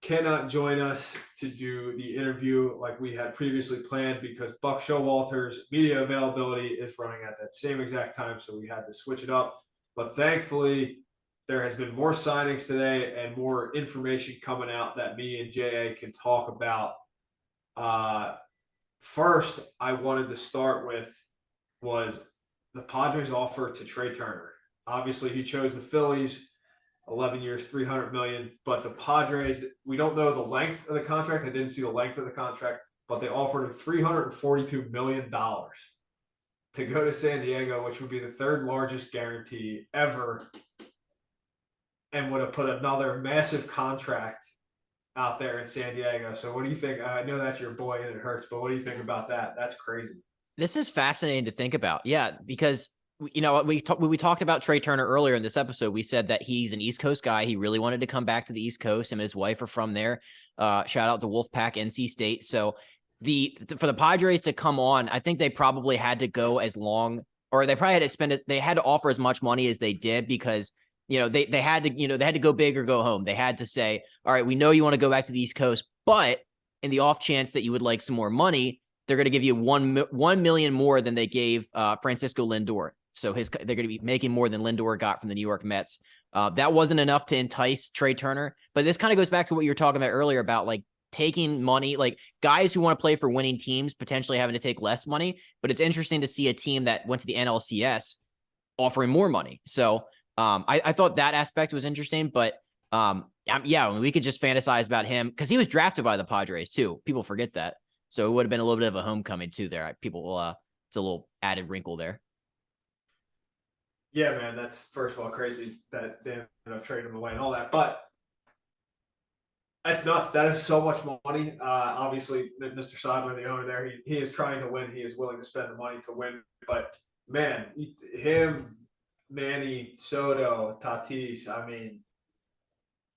cannot join us to do the interview like we had previously planned because Buck Showalter's media availability is running at that same exact time, so we had to switch it up. But thankfully, there has been more signings today and more information coming out that me and JA can talk about. Uh, First, I wanted to start with was the Padres' offer to Trea Turner. Obviously, he chose the Phillies. 11 years, 300 million. But the Padres, we don't know the length of the contract. I didn't see the length of the contract, but they offered him $342 million to go to San Diego, which would be the third largest guarantee ever, and would have put another massive contract out there in San Diego. So, what do you think? I know that's your boy and it hurts, but what do you think about that? That's crazy.
This is fascinating to think about. Yeah, because we talked about Trea Turner earlier in this episode. We said that he's an East Coast guy. He really wanted to come back to the East Coast. Him and his wife are from there. Shout out to Wolfpack, NC State. So for the Padres to come on, I think they probably had to go as long, or they probably had to spend it. They had to offer as much money as they did because they had to go big or go home. They had to say, all right, we know you want to go back to the East Coast, but in the off chance that you would like some more money, they're going to give you 1 million more than they gave Francisco Lindor. So they're going to be making more than Lindor got from the New York Mets. That wasn't enough to entice Trea Turner. But this kind of goes back to what you were talking about earlier about like taking money, like guys who want to play for winning teams potentially having to take less money. But it's interesting to see a team that went to the NLCS offering more money. So I thought that aspect was interesting. But we could just fantasize about him because he was drafted by the Padres too. People forget that. So it would have been a little bit of a homecoming too there. It's a little added wrinkle there.
Yeah, man, that's first of all crazy that they ended up trading him away and all that. But that's nuts. That is so much money. Obviously, Mr. Seidler, the owner there, he is trying to win. He is willing to spend the money to win. But man, him, Manny, Soto, Tatis, I mean,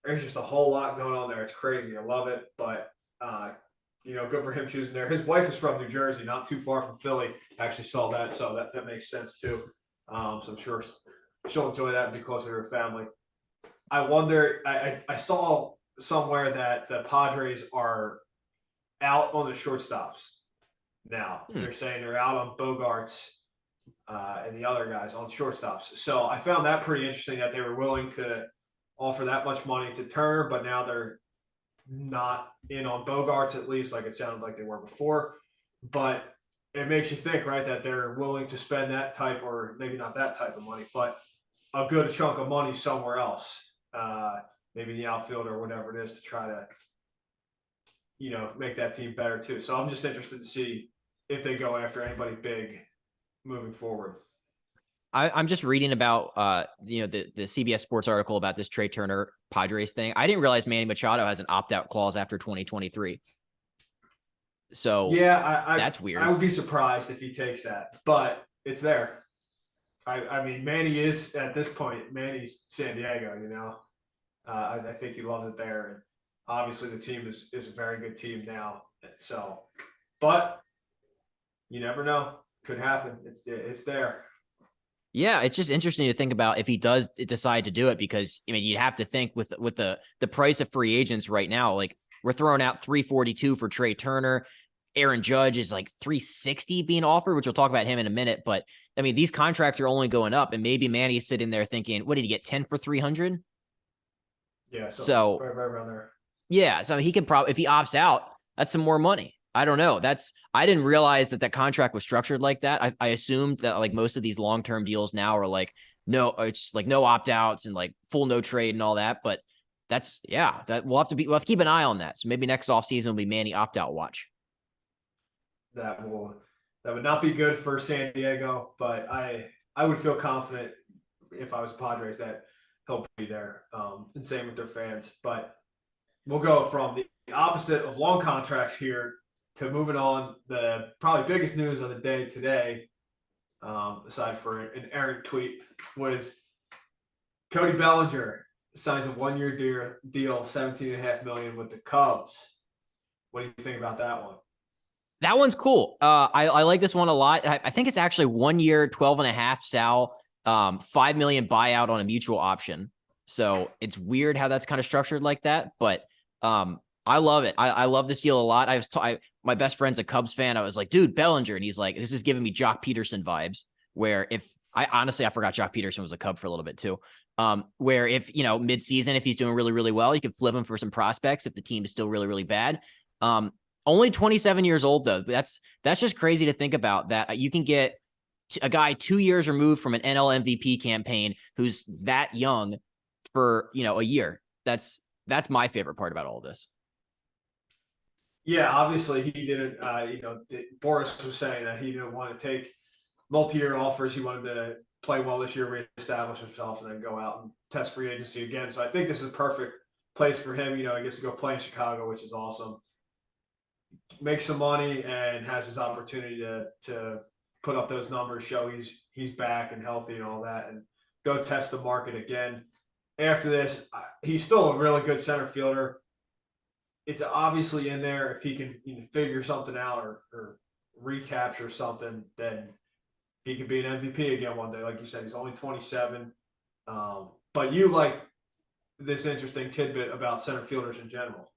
there's just a whole lot going on there. It's crazy. I love it. But good for him choosing there. His wife is from New Jersey, not too far from Philly. Actually saw that, so that makes sense too. So I'm sure she'll enjoy that and be closer to her family. I wonder. I saw somewhere that the Padres are out on the shortstops now. They're saying they're out on Bogarts and the other guys on shortstops. So I found that pretty interesting that they were willing to offer that much money to Turner, but now they're not in on Bogarts, at least like it sounded like they were before. But it makes you think, right, that they're willing to spend that type, or maybe not that type of money, but a good chunk of money somewhere else, maybe the outfield or whatever it is, to try to, make that team better too. So I'm just interested to see if they go after anybody big moving forward.
I'm just reading about the CBS Sports article about this Trea Turner Padres thing. I didn't realize Manny Machado has an opt-out clause after 2023. So
yeah,
that's weird.
I would be surprised if he takes that, but it's there. I mean, Manny is at this point. Manny's San Diego. I think he loves it there, and obviously the team is a very good team now. So, but you never know. Could happen. It's there.
Yeah, it's just interesting to think about if he does decide to do it, because you'd have to think with the price of free agents right now, like we're throwing out 342 for Trea Turner. Aaron Judge is like 360 being offered, which we'll talk about him in a minute. But these contracts are only going up, and maybe Manny's sitting there thinking, what did he get, 10 for 300?
Yeah.
So
right around there.
Yeah, so he could probably, if he opts out, that's some more money. I don't know. I didn't realize that that contract was structured like that. I assumed that like most of these long-term deals now are like, no, it's like no opt-outs and like full no trade and all that. But that we'll have to keep an eye on that. So maybe next offseason will be Manny opt-out watch.
That would not be good for San Diego, but I would feel confident if I was Padres that he'll be there. And same with their fans. But we'll go from the opposite of long contracts here to moving on. The probably biggest news of the day today, aside for an errant tweet, was Cody Bellinger signs a 1-year deal, $17.5 million with the Cubs. What do you think about that one?
That one's cool. I like this one a lot. I think it's actually 1 year, 12.5 Sal, $5 million buyout on a mutual option. So it's weird how that's kind of structured like that, but I love it. I love this deal a lot. My best friend's a Cubs fan. I was like, dude, Bellinger. And he's like, this is giving me Jock Peterson vibes, where if I honestly, I forgot Jock Peterson was a Cub for a little bit too. Where if, mid-season, if he's doing really, really well, you can flip him for some prospects if the team is still really, really bad. Only 27 years old though. That's just crazy to think about, that you can get a guy 2 years removed from an NL MVP campaign who's that young for, a year. That's my favorite part about all of this.
Yeah, obviously he didn't. Boris was saying that he didn't want to take multi-year offers. He wanted to play well this year, reestablish himself, and then go out and test free agency again. So I think this is a perfect place for him. He gets to go play in Chicago, which is awesome. Make some money and has his opportunity to put up those numbers, show he's back and healthy and all that, and go test the market again. After this, he's still a really good center fielder. It's obviously in there. If he can figure something out or recapture something, then he could be an MVP again one day. Like you said, he's only 27. But you like this interesting tidbit about center fielders in general.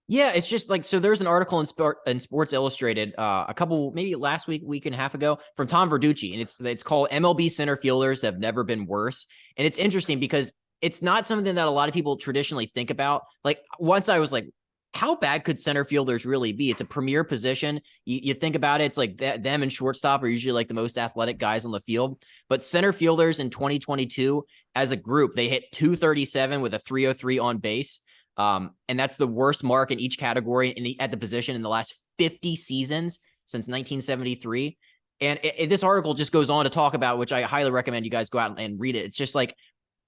Yeah, it's just like, so there's an article in Sports Illustrated a couple, maybe last week and a half ago, from Tom Verducci, and it's called MLB Center Fielders Have Never Been Worse. And it's interesting because it's not something that a lot of people traditionally think about. Like, once I was like, how bad could center fielders really be? It's a premier position. You think about it, it's like them and shortstop are usually like the most athletic guys on the field. But center fielders in 2022 as a group, they hit 237 with a 303 on base. And that's the worst mark in each category at the position in the last 50 seasons since 1973. And this article just goes on to talk about, which I highly recommend you guys go out and read it. It's just like,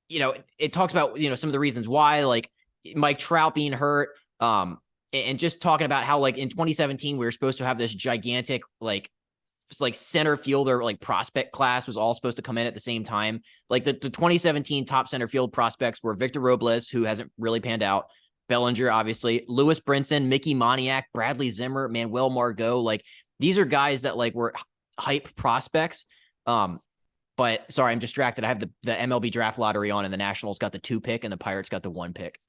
it talks about, some of the reasons why, like Mike Trout being hurt, and just talking about how, like, in 2017, we were supposed to have this gigantic, like center fielder, like prospect class was all supposed to come in at the same time. Like the 2017 top center field prospects were Victor Robles, who hasn't really panned out, Bellinger, obviously, Lewis Brinson, Mickey Moniak, Bradley Zimmer, Manuel Margot. Like, these are guys that like were hype prospects. But sorry, I'm distracted. I have the MLB draft lottery on, and the Nationals got the 2 pick and the Pirates got the 1 pick.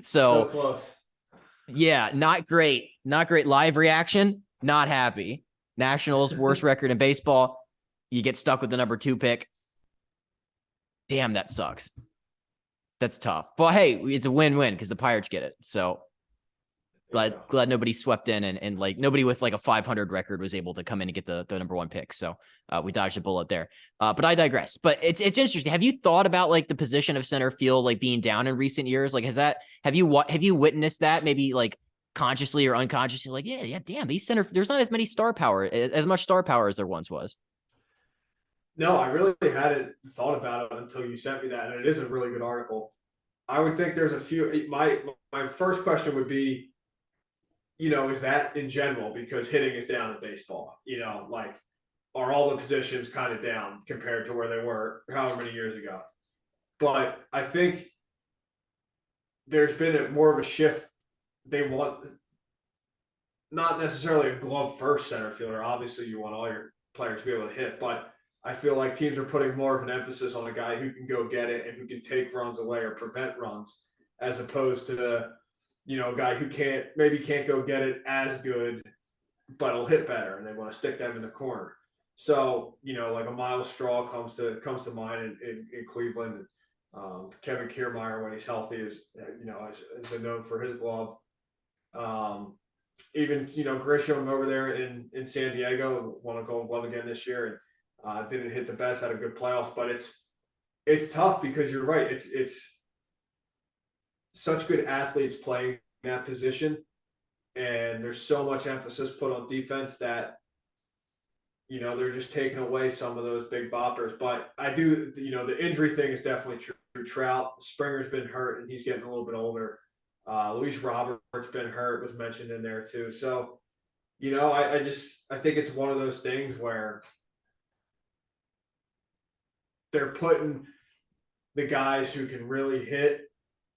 So close.
Yeah, not great. Not great. Live reaction, not happy. Nationals, worst record in baseball. You get stuck with the number 2 pick. Damn, that sucks. That's tough. But hey, it's a win-win because the Pirates get it. So glad nobody swept in, and like nobody with like a 500 record was able to come in and get the number 1 pick. So we dodged a bullet there. But I digress. But it's interesting. Have you thought about like the position of center field like being down in recent years? Like, have you witnessed that maybe like consciously or unconsciously? Like, yeah, damn, there's not as much star power as there once was.
No, I really hadn't thought about it until you sent me that, and it is a really good article. I would think there's a few. My first question would be, is that in general, because hitting is down in baseball? Like, are all the positions kind of down compared to where they were however many years ago? But I think there's been more of a shift. They want not necessarily a glove first center fielder. Obviously, you want all your players to be able to hit, but I feel like teams are putting more of an emphasis on a guy who can go get it and who can take runs away or prevent runs, as opposed to a guy who can't go get it as good, but will hit better, and they want to stick them in the corner. So like a Miles Straw comes to mind in Cleveland. Kevin Kiermaier, when he's healthy, has been known for his glove. Even Grisham over there in San Diego won a Gold Glove again this year, and didn't hit the best, had a good playoffs, but it's tough because you're right. It's such good athletes playing that position, and there's so much emphasis put on defense that they're just taking away some of those big boppers. But I do, the injury thing is definitely true. Trout, Springer's been hurt, and he's getting a little bit older. Luis Roberts been hurt, was mentioned in there too. So I think it's one of those things where they're putting the guys who can really hit,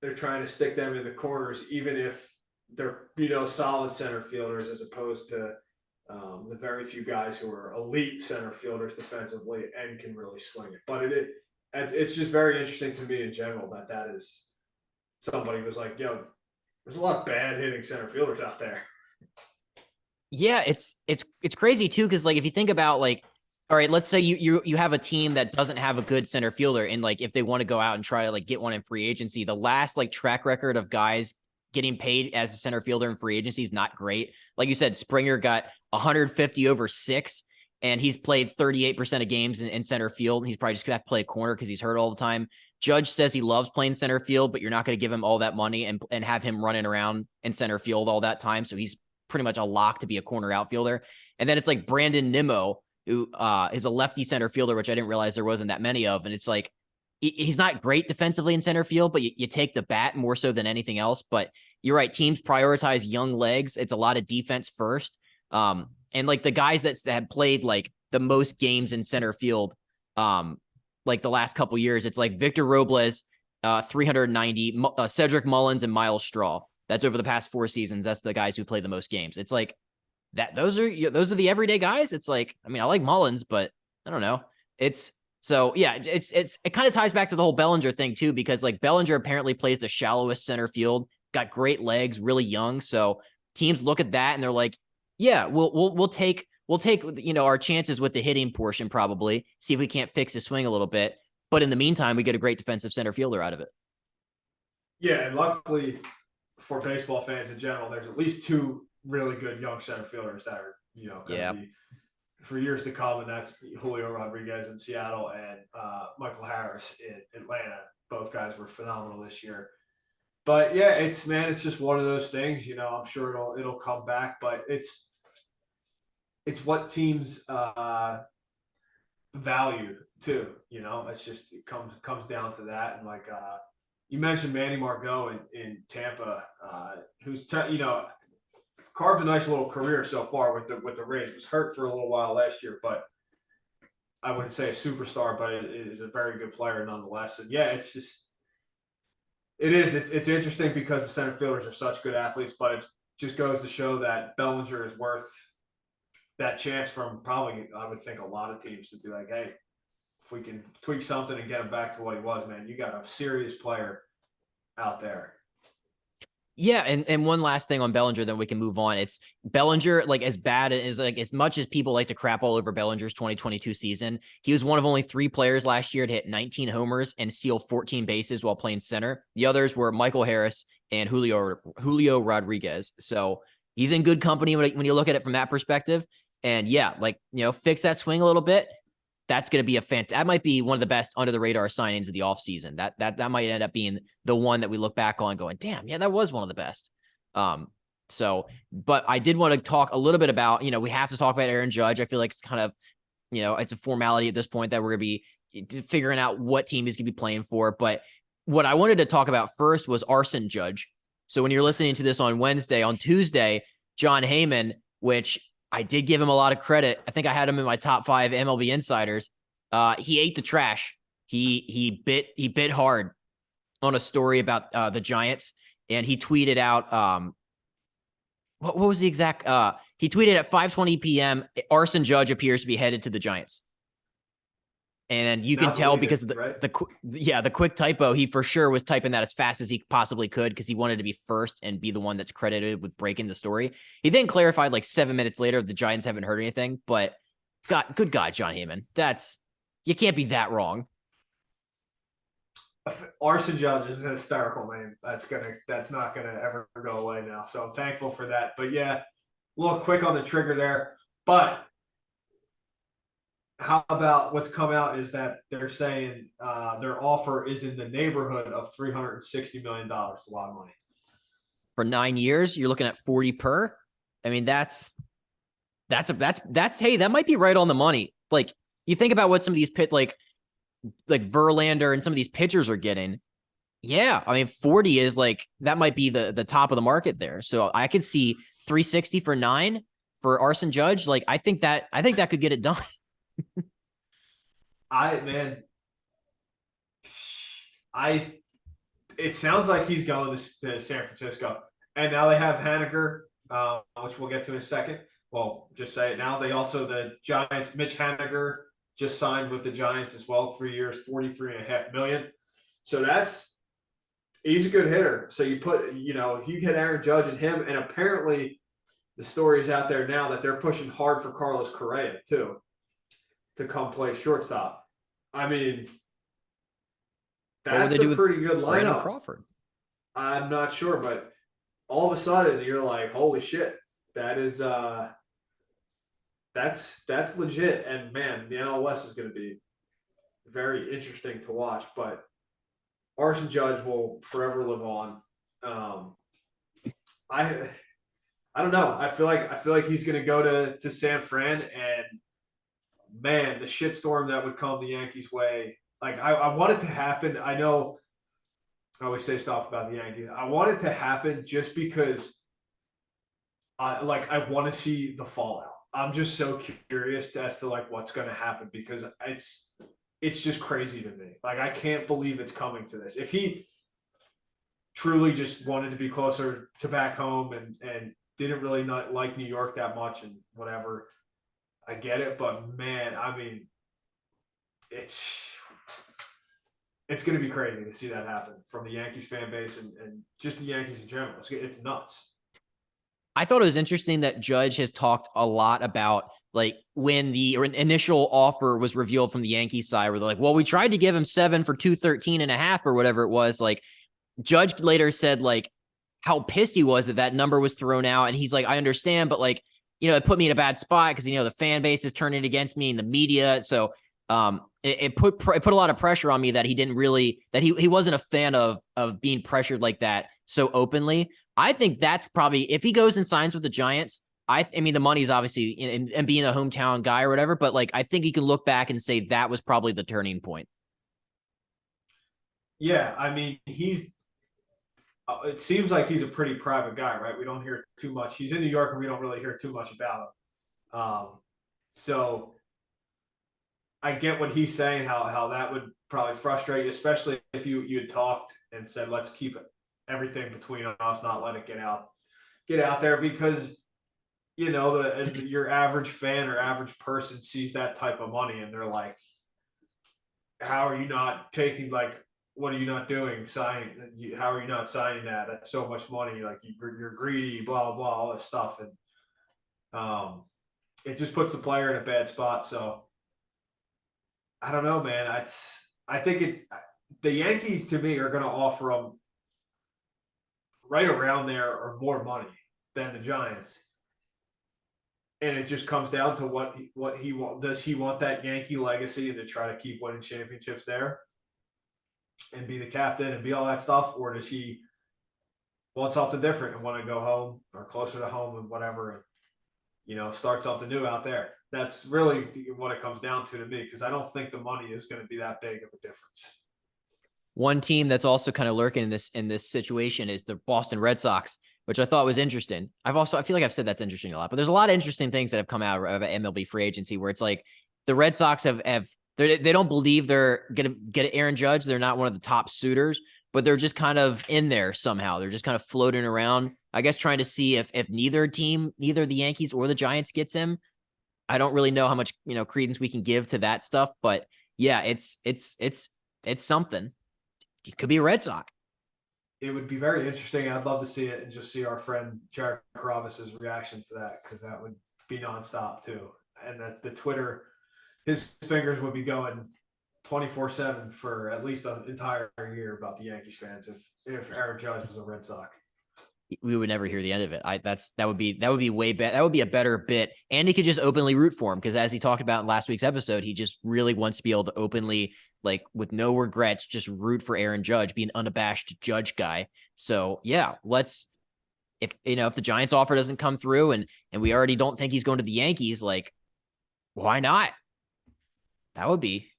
they're trying to stick them in the corners, even if they're solid center fielders, as opposed to the very few guys who are elite center fielders defensively and can really swing it. But it's just very interesting to me in general that is somebody was like, yo, there's a lot of bad hitting center fielders out there.
Yeah, it's crazy too, because like if you think about like, all right, let's say you have a team that doesn't have a good center fielder, and like if they want to go out and try to like get one in free agency, the last like track record of guys getting paid as a center fielder in free agency is not great. Like you said, Springer got 150 over 6, and he's played 38% of games in center field. He's probably just gonna have to play a corner because he's hurt all the time. Judge says he loves playing center field, but you're not going to give him all that money and have him running around in center field all that time. So he's pretty much a lock to be a corner outfielder. And then it's like Brandon Nimmo, who is a lefty center fielder, which I didn't realize there wasn't that many of. And it's like, he's not great defensively in center field, but you take the bat more so than anything else. But you're right. Teams prioritize young legs. It's a lot of defense first. And like the guys that have played like the most games in center field, like the last couple years, it's like Victor Robles, 390, Cedric Mullins, and Miles Straw. That's over the past 4 seasons. That's the guys who play the most games. It's like that. Those are the everyday guys. It's like, I mean, I like Mullins, but I don't know. It's so yeah. It kind of ties back to the whole Bellinger thing too, because like Bellinger apparently plays the shallowest center field, got great legs, really young. So teams look at that and they're like, yeah, we'll take our chances with the hitting portion, probably see if we can't fix his swing a little bit. But in the meantime, we get a great defensive center fielder out of it.
Yeah, and luckily for baseball fans in general, there's at least 2 really good young center fielders that are, going to be for years to come, and that's Julio Rodriguez in Seattle and Michael Harris in Atlanta. Both guys were phenomenal this year. But yeah, it's just one of those things. I'm sure it'll come back, but it's what teams value too. It's just it comes down to that, and like you mentioned Manny Margot in Tampa, who's carved a nice little career so far with the Rays. Was hurt for a little while last year, but I wouldn't say a superstar, but it is a very good player nonetheless. And yeah, it's interesting because the center fielders are such good athletes, but it just goes to show that Bellinger is worth that chance from probably, I would think, a lot of teams to be like, hey, if we can tweak something and get him back to what he was, man, you got a serious player out there.
Yeah, and one last thing on Bellinger, then we can move on. It's Bellinger, like as bad as like as much as people like to crap all over Bellinger's 2022 season, he was one of only 3 players last year to hit 19 homers and steal 14 bases while playing center. The others were Michael Harris and Julio Rodriguez. So he's in good company when you look at it from that perspective. And yeah, like fix that swing a little bit. That's going to be that might be one of the best under the radar signings of the offseason. That might end up being the one that we look back on going, damn, yeah, that was one of the best. But I did want to talk a little bit about, we have to talk about Aaron Judge. I feel like it's kind of, it's a formality at this point that we're going to be figuring out what team he's going to be playing for. But what I wanted to talk about first was Arson Judge. So when you're listening to this on Wednesday, on Tuesday, John Heyman, which I did give him a lot of credit. I think I had him in my top 5 MLB insiders. He ate the trash. He bit hard on a story about the Giants, and he tweeted out what was the exact? He tweeted at 5:20 p.m. Arson Judge appears to be headed to the Giants. And you can tell because of the quick typo, he for sure was typing that as fast as he possibly could because he wanted to be first and be the one that's credited with breaking the story. He then clarified like 7 minutes later the Giants haven't heard anything, but good God, John Heyman, you can't be that wrong.
Arson Judge is an hysterical name. That's not gonna ever go away now. So I'm thankful for that. But yeah, a little quick on the trigger there. But how about what's come out is that they're saying their offer is in the neighborhood of $360 million. A lot of money.
For 9 years, you're looking at 40 per. I mean, that's hey, that might be right on the money. Like you think about what some of these like Verlander and some of these pitchers are getting. Yeah, I mean, 40 is like that might be the top of the market there. So I could see 360 for 9 for Arson Judge. Like I think that could get it done.
It sounds like he's going to San Francisco, and now they have Haniger, which we'll get to in a second. Well, just say it now. The Giants, Mitch Haniger just signed with the Giants as well, 3 years, $43.5 million. So that's He's a good hitter. So you put, you get Aaron Judge and him, and apparently the story is out there now that they're pushing hard for Carlos Correa too to come play shortstop. I mean,
What would they
that's a
do with
pretty good
Brandon
lineup.
Crawford?
I'm not sure, but all of a sudden you're like, holy shit, that is that's legit. And man, the NL West is going to be very interesting to watch. But Arson Judge will forever live on. Um, I I don't know. I feel like he's going to go to San Fran, and man, the shitstorm that would come the Yankees' way. Like I want it to happen. I know I always say stuff about the Yankees. I want it to happen just because I want to see the fallout. I'm just so curious as to like what's going to happen because it's just crazy to me. Like I can't believe it's coming to this. If he truly just wanted to be closer to back home and didn't really not like New York that much and whatever, I get it. But man, I mean, it's it's going to be crazy to see that happen from the Yankees fan base and just the Yankees in general. It's nuts.
I thought it was interesting that Judge has talked a lot about like when the initial offer was revealed from the Yankees side, where they're like, well, we tried to give him 7 for 213.5 or whatever it was. Like Judge later said, like, how pissed he was that that number was thrown out. And he's like, I understand, but like, it put me in a bad spot because, the fan base is turning against me in the media. So it put a lot of pressure on me that he didn't really, that he wasn't a fan of being pressured like that so openly. I think that's probably, if he goes and signs with the Giants, I mean, the money's obviously in being a hometown guy or whatever, but like, I think you can look back and say that was probably the turning point.
Yeah, I mean, it seems like he's a pretty private guy, right? We don't hear too much. He's in New York, and we don't really hear too much about him. So I get what he's saying, how that would probably frustrate you, especially if you had talked and said, let's keep everything between us, not let it get out there because your average fan or average person sees that type of money and they're like, how are you not taking like what are you not doing signing how are you not signing that, that's so much money, like you're greedy, blah blah all this stuff, and um it just puts the player in a bad spot. So I don't know, man. I think the Yankees to me are going to offer them right around there or more money than the Giants, and it just comes down to what he want. Does he want that Yankee legacy and to try to keep winning championships there and be the captain and be all that stuff, or does he want something different and want to go home or closer to home and whatever, and start something new out there? That's really what it comes down to me, because I don't think the money is going to be that big of a difference.
One team that's also kind of lurking in this situation is the Boston Red Sox, which I thought was interesting. I feel like I've said that's interesting a lot, but there's a lot of interesting things that have come out of MLB free agency where it's like the Red Sox they don't believe they're gonna get Aaron Judge. They're not one of the top suitors, but they're just kind of in there somehow. They're just kind of floating around, I guess, trying to see if neither the Yankees or the Giants gets him. I don't really know how much credence we can give to that stuff, but yeah, it's something. It could be a Red Sox.
It would be very interesting. I'd love to see it and just see our friend Jared Carrabis's reaction to that, because that would be nonstop too. And that the Twitter, his fingers would be going 24/7 for at least an entire year about the Yankees fans if Aaron Judge was a Red Sox.
We would never hear the end of it. That would be way better. That would be a better bit. And he could just openly root for him because, as he talked about in last week's episode, he just really wants to be able to openly, like with no regrets, just root for Aaron Judge, be an unabashed Judge guy. So yeah, if the Giants offer doesn't come through and we already don't think he's going to the Yankees, like why not? That would be.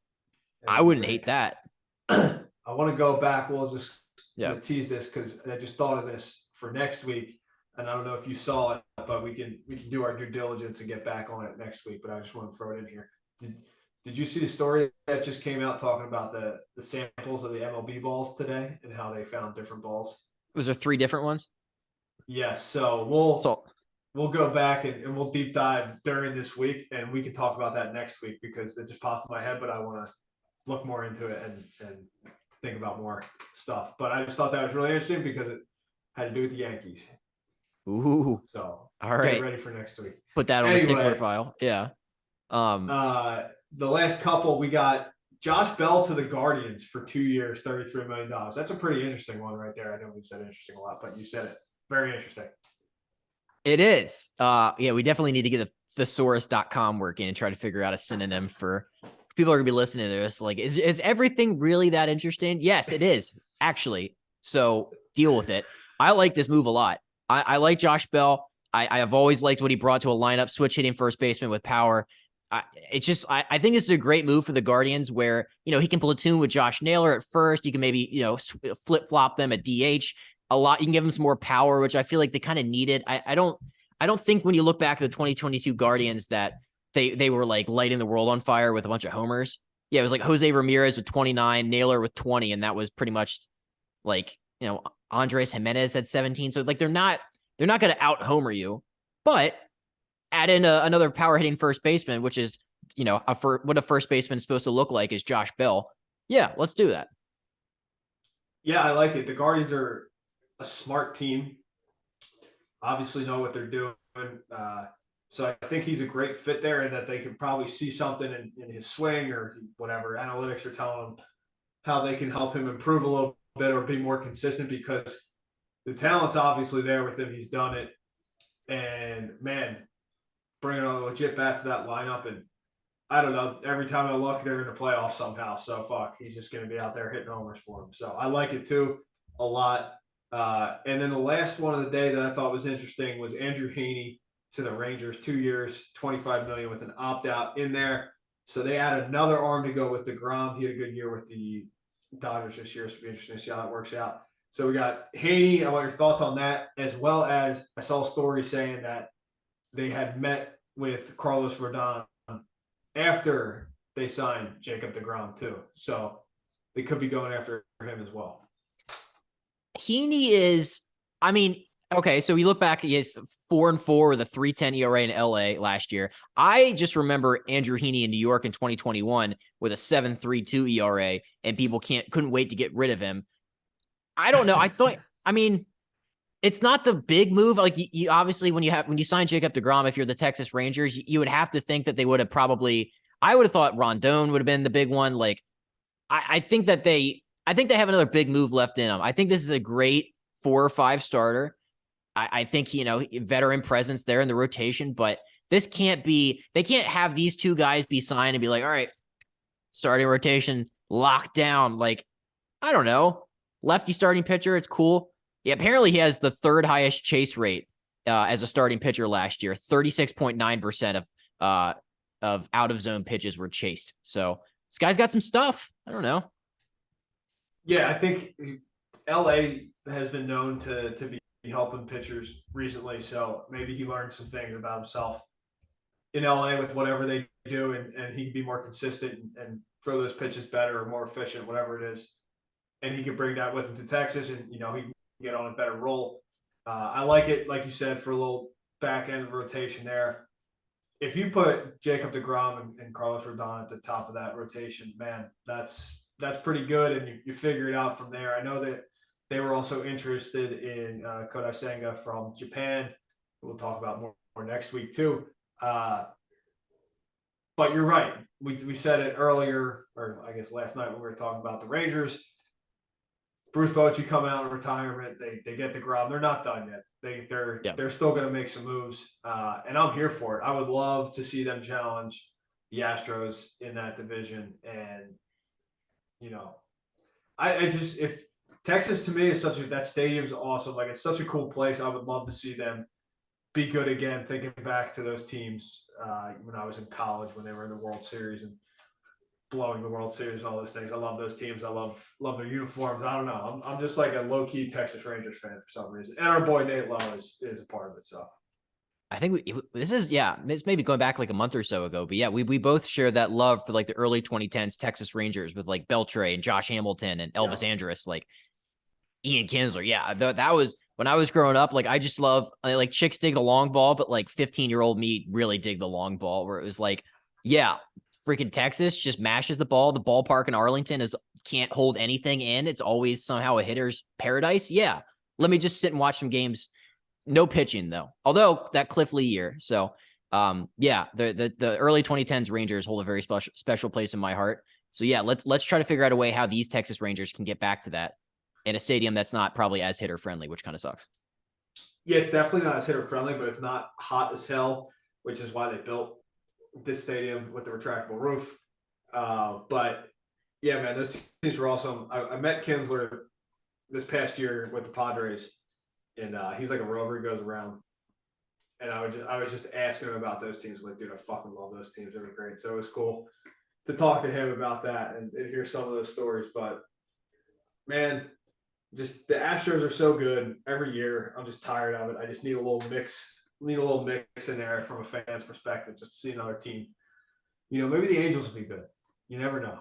I wouldn't hate that.
I want to go back. We'll just tease this because I just thought of this for next week, and I don't know if you saw it, but we can do our due diligence and get back on it next week. But I just want to throw it in here. Did you see the story that just came out talking about the samples of the MLB balls today and how they found different balls?
Was there 3 different ones?
Yes. So we'll go back and we'll deep dive during this week, and we can talk about that next week because it just popped in my head. But I want to look more into it and think about more stuff. But I just thought that was really interesting because it had to do with the Yankees.
Ooh,
So
all
get
right.
ready for next week.
Put that on the tickler
Anyway,
file. Yeah.
the last couple we got Josh Bell to the Guardians for 2 years, $33 million. That's a pretty interesting one right there. I know we've said interesting a lot, but you said it. Very interesting.
It is. Yeah, we definitely need to get the thesaurus.com working and try to figure out a synonym for people are gonna be listening to this. Like, is everything really that interesting? Yes, it is, actually. So deal with it. I like this move a lot. I like Josh Bell. I have always liked what he brought to a lineup, switch hitting first baseman with power. It's just, I think this is a great move for the Guardians where, he can platoon with Josh Naylor at first. You can maybe, flip flop them at DH a lot. You can give them some more power, which I feel like they kind of needed. I don't think when you look back at the 2022 Guardians that they were like lighting the world on fire with a bunch of homers. Yeah, it was like Jose Ramirez with 29, Naylor with 20, and that was pretty much like, Andres Jimenez had 17. So like they're not going to out homer you, but add in another power hitting first baseman, which is, what a first baseman is supposed to look like is Josh Bell. Yeah, let's do that.
Yeah, I like it. The Guardians are a smart team. Obviously know what they're doing. So I think he's a great fit there, and that they could probably see something in his swing or whatever analytics are telling him how they can help him improve a little bit or be more consistent, because the talent's obviously there with him. He's done it. And man, bringing a legit bat to that lineup. And I don't know, every time I look, they're in the playoffs somehow. So fuck, he's just going to be out there hitting homers for him. So I like it too a lot. And then the last one of the day that I thought was interesting was Andrew Heaney to the Rangers, 2 years, $25 million with an opt out in there. So they add another arm to go with DeGrom. He had a good year with the Dodgers this year. So it'll be interesting to see how that works out. So we got Heaney. I want your thoughts on that, as well as I saw a story saying that they had met with Carlos Rodon after they signed Jacob DeGrom too. So they could be going after him as well.
Heaney is, I mean, okay, so we look back, he is 4-4 with a 3.10 ERA in LA last year. I just remember Andrew Heaney in New York in 2021 with a 7.32 ERA, and people couldn't wait to get rid of him. I don't know. I mean, it's not the big move. Like you obviously when you sign Jacob DeGrom, if you're the Texas Rangers, you would have to think that they would have I would have thought Rondon would have been the big one. Like I think they have another big move left in them. I think this is a great 4 or 5 starter. I think, veteran presence there in the rotation, but they can't have these two guys be signed and be like, all right, starting rotation locked down. Like, I don't know. Lefty starting pitcher, it's cool. Yeah, apparently he has the 3rd highest chase rate as a starting pitcher last year. 36.9% of out of zone pitches were chased. So this guy's got some stuff. I don't know.
Yeah, I think LA has been known to be helping pitchers recently. So maybe he learned some things about himself in LA with whatever they do, and he can be more consistent and throw those pitches better or more efficient, whatever it is. And he can bring that with him to Texas, and he can get on a better roll. I like it, like you said, for a little back end rotation there. If you put Jacob DeGrom and Carlos Rodon at the top of that rotation, man, that's pretty good, and you figure it out from there. I know that they were also interested in Kodai Senga from Japan. We'll talk about more next week too. But you're right. We said it earlier, or I guess last night when we were talking about the Rangers. Bruce Bochy coming out of retirement. They get DeGrom. They're not done yet. They're still going to make some moves, and I'm here for it. I would love to see them challenge the Astros in that division. And I just, if Texas to me is that stadium's awesome. Like, it's such a cool place. I would love to see them be good again. Thinking back to those teams when I was in college, when they were in the World Series and blowing the World Series and all those things. I love those teams. I love their uniforms. I don't know. I'm just like a low key Texas Rangers fan for some reason. And our boy Nate Lowe is a part of it. So
I think it's maybe going back like a month or so ago, but yeah, we both share that love for like the early 2010s Texas Rangers with like Beltre and Josh Hamilton and Elvis Andrus, like Ian Kinsler. Yeah, that was when I was growing up. Like, I just love, like, chicks dig the long ball, but like 15-year-old me really dig the long ball, where it was like, yeah, freaking Texas just mashes the ball. The ballpark in Arlington can't hold anything in. It's always somehow a hitter's paradise. Yeah. Let me just sit and watch some games. No pitching though. Although that Cliff Lee year. So yeah, the early 2010s Rangers hold a very special place in my heart. So yeah, let's try to figure out a way how these Texas Rangers can get back to that in a stadium that's not probably as hitter friendly, which kind of sucks.
Yeah, it's definitely not as hitter friendly, but it's not hot as hell, which is why they built this stadium with the retractable roof. But yeah, man, those teams were awesome. I met Kinsler this past year with the Padres, and he's like a rover. He goes around, and I was just asking him about those teams. I'm like, dude, I fucking love those teams. They're great. So it was cool to talk to him about that and hear some of those stories. But man, just the Astros are so good every year. I'm just tired of it. I just need a little mix. Need a little mix in there from a fan's perspective, just to see another team. You know, maybe the Angels will be good. You never know.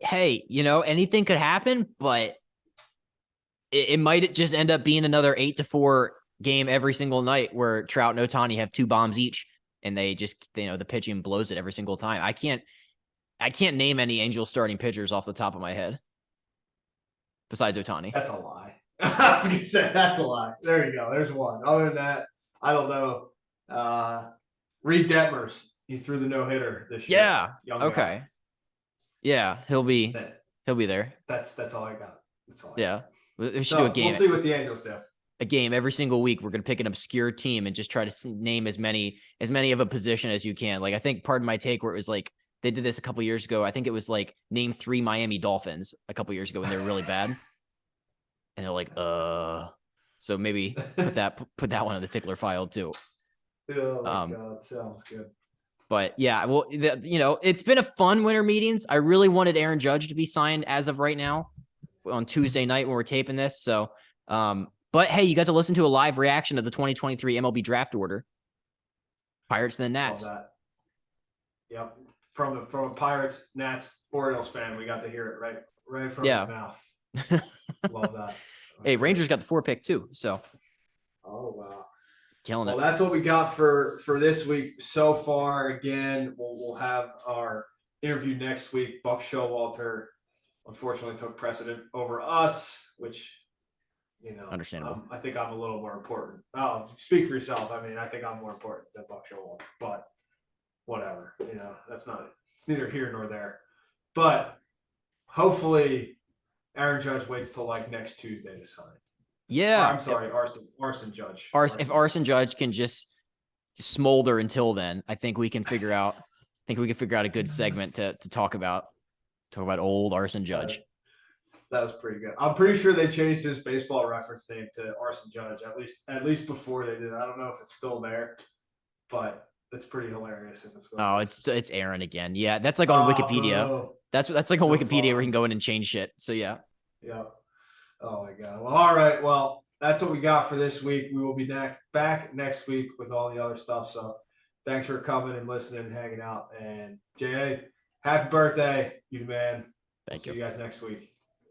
Hey, anything could happen, but it might just end up being another 8-4 game every single night where Trout and Ohtani have 2 bombs each, and they just, the pitching blows it every single time. I can't name any Angels starting pitchers off the top of my head besides Ohtani.
That's a lie. I was gonna say that's a lie. There you go. There's one. Other than that, I don't know. Reed Detmers, he threw the no hitter this year.
Yeah.
Young
Okay.
guy.
Yeah, he'll be there.
That's all I got. That's all.
Yeah, we should do a game.
We'll see what the Angels do.
A game every single week. We're gonna pick an obscure team and just try to name as many of a position as you can. Like I think, pardon my take, where it was like they did this a couple years ago. I think it was like name 3 Miami Dolphins a couple years ago when they were really bad. And they're like, so maybe put that one on the tickler file too.
Oh my God, sounds good.
But yeah, well, it's been a fun winter meetings. I really wanted Aaron Judge to be signed as of right now on Tuesday night when we're taping this. So, but hey, you got to listen to a live reaction of the 2023 MLB draft order. Pirates and the Nats.
Love that. Yep. From a Pirates, Nats, Orioles fan, we got to hear it right from the mouth. Love that.
Hey, Rangers got the 4 pick too. So.
Oh wow.
Killing it.
Well, that's what we got for this week so far. Again, we'll have our interview next week. Buck Showalter unfortunately took precedent over us, which
understandable.
I think I'm a little more important. Oh, speak for yourself. I mean, I think I'm more important than Buck Showalter, but whatever. It's neither here nor there. But hopefully, Aaron Judge waits till like next Tuesday to sign.
Yeah.
I'm sorry, Arson Judge.
If Arson Judge can just smolder until then, I think we can figure out a good segment to talk about old Arson Judge.
That was pretty good. I'm pretty sure they changed his baseball reference name to Arson Judge, at least before they did. I don't know if it's still there, but it's pretty hilarious if it's still there.
It's Aaron again. Yeah, that's like on Wikipedia.
Bro.
That's like on Wikipedia where you can go in and change shit. So yeah.
Yeah. Oh my God. Well, all right. Well, that's what we got for this week. We will be back next week with all the other stuff. So thanks for coming and listening and hanging out. And J.A., happy birthday, you man.
Thank you.
See you guys next week.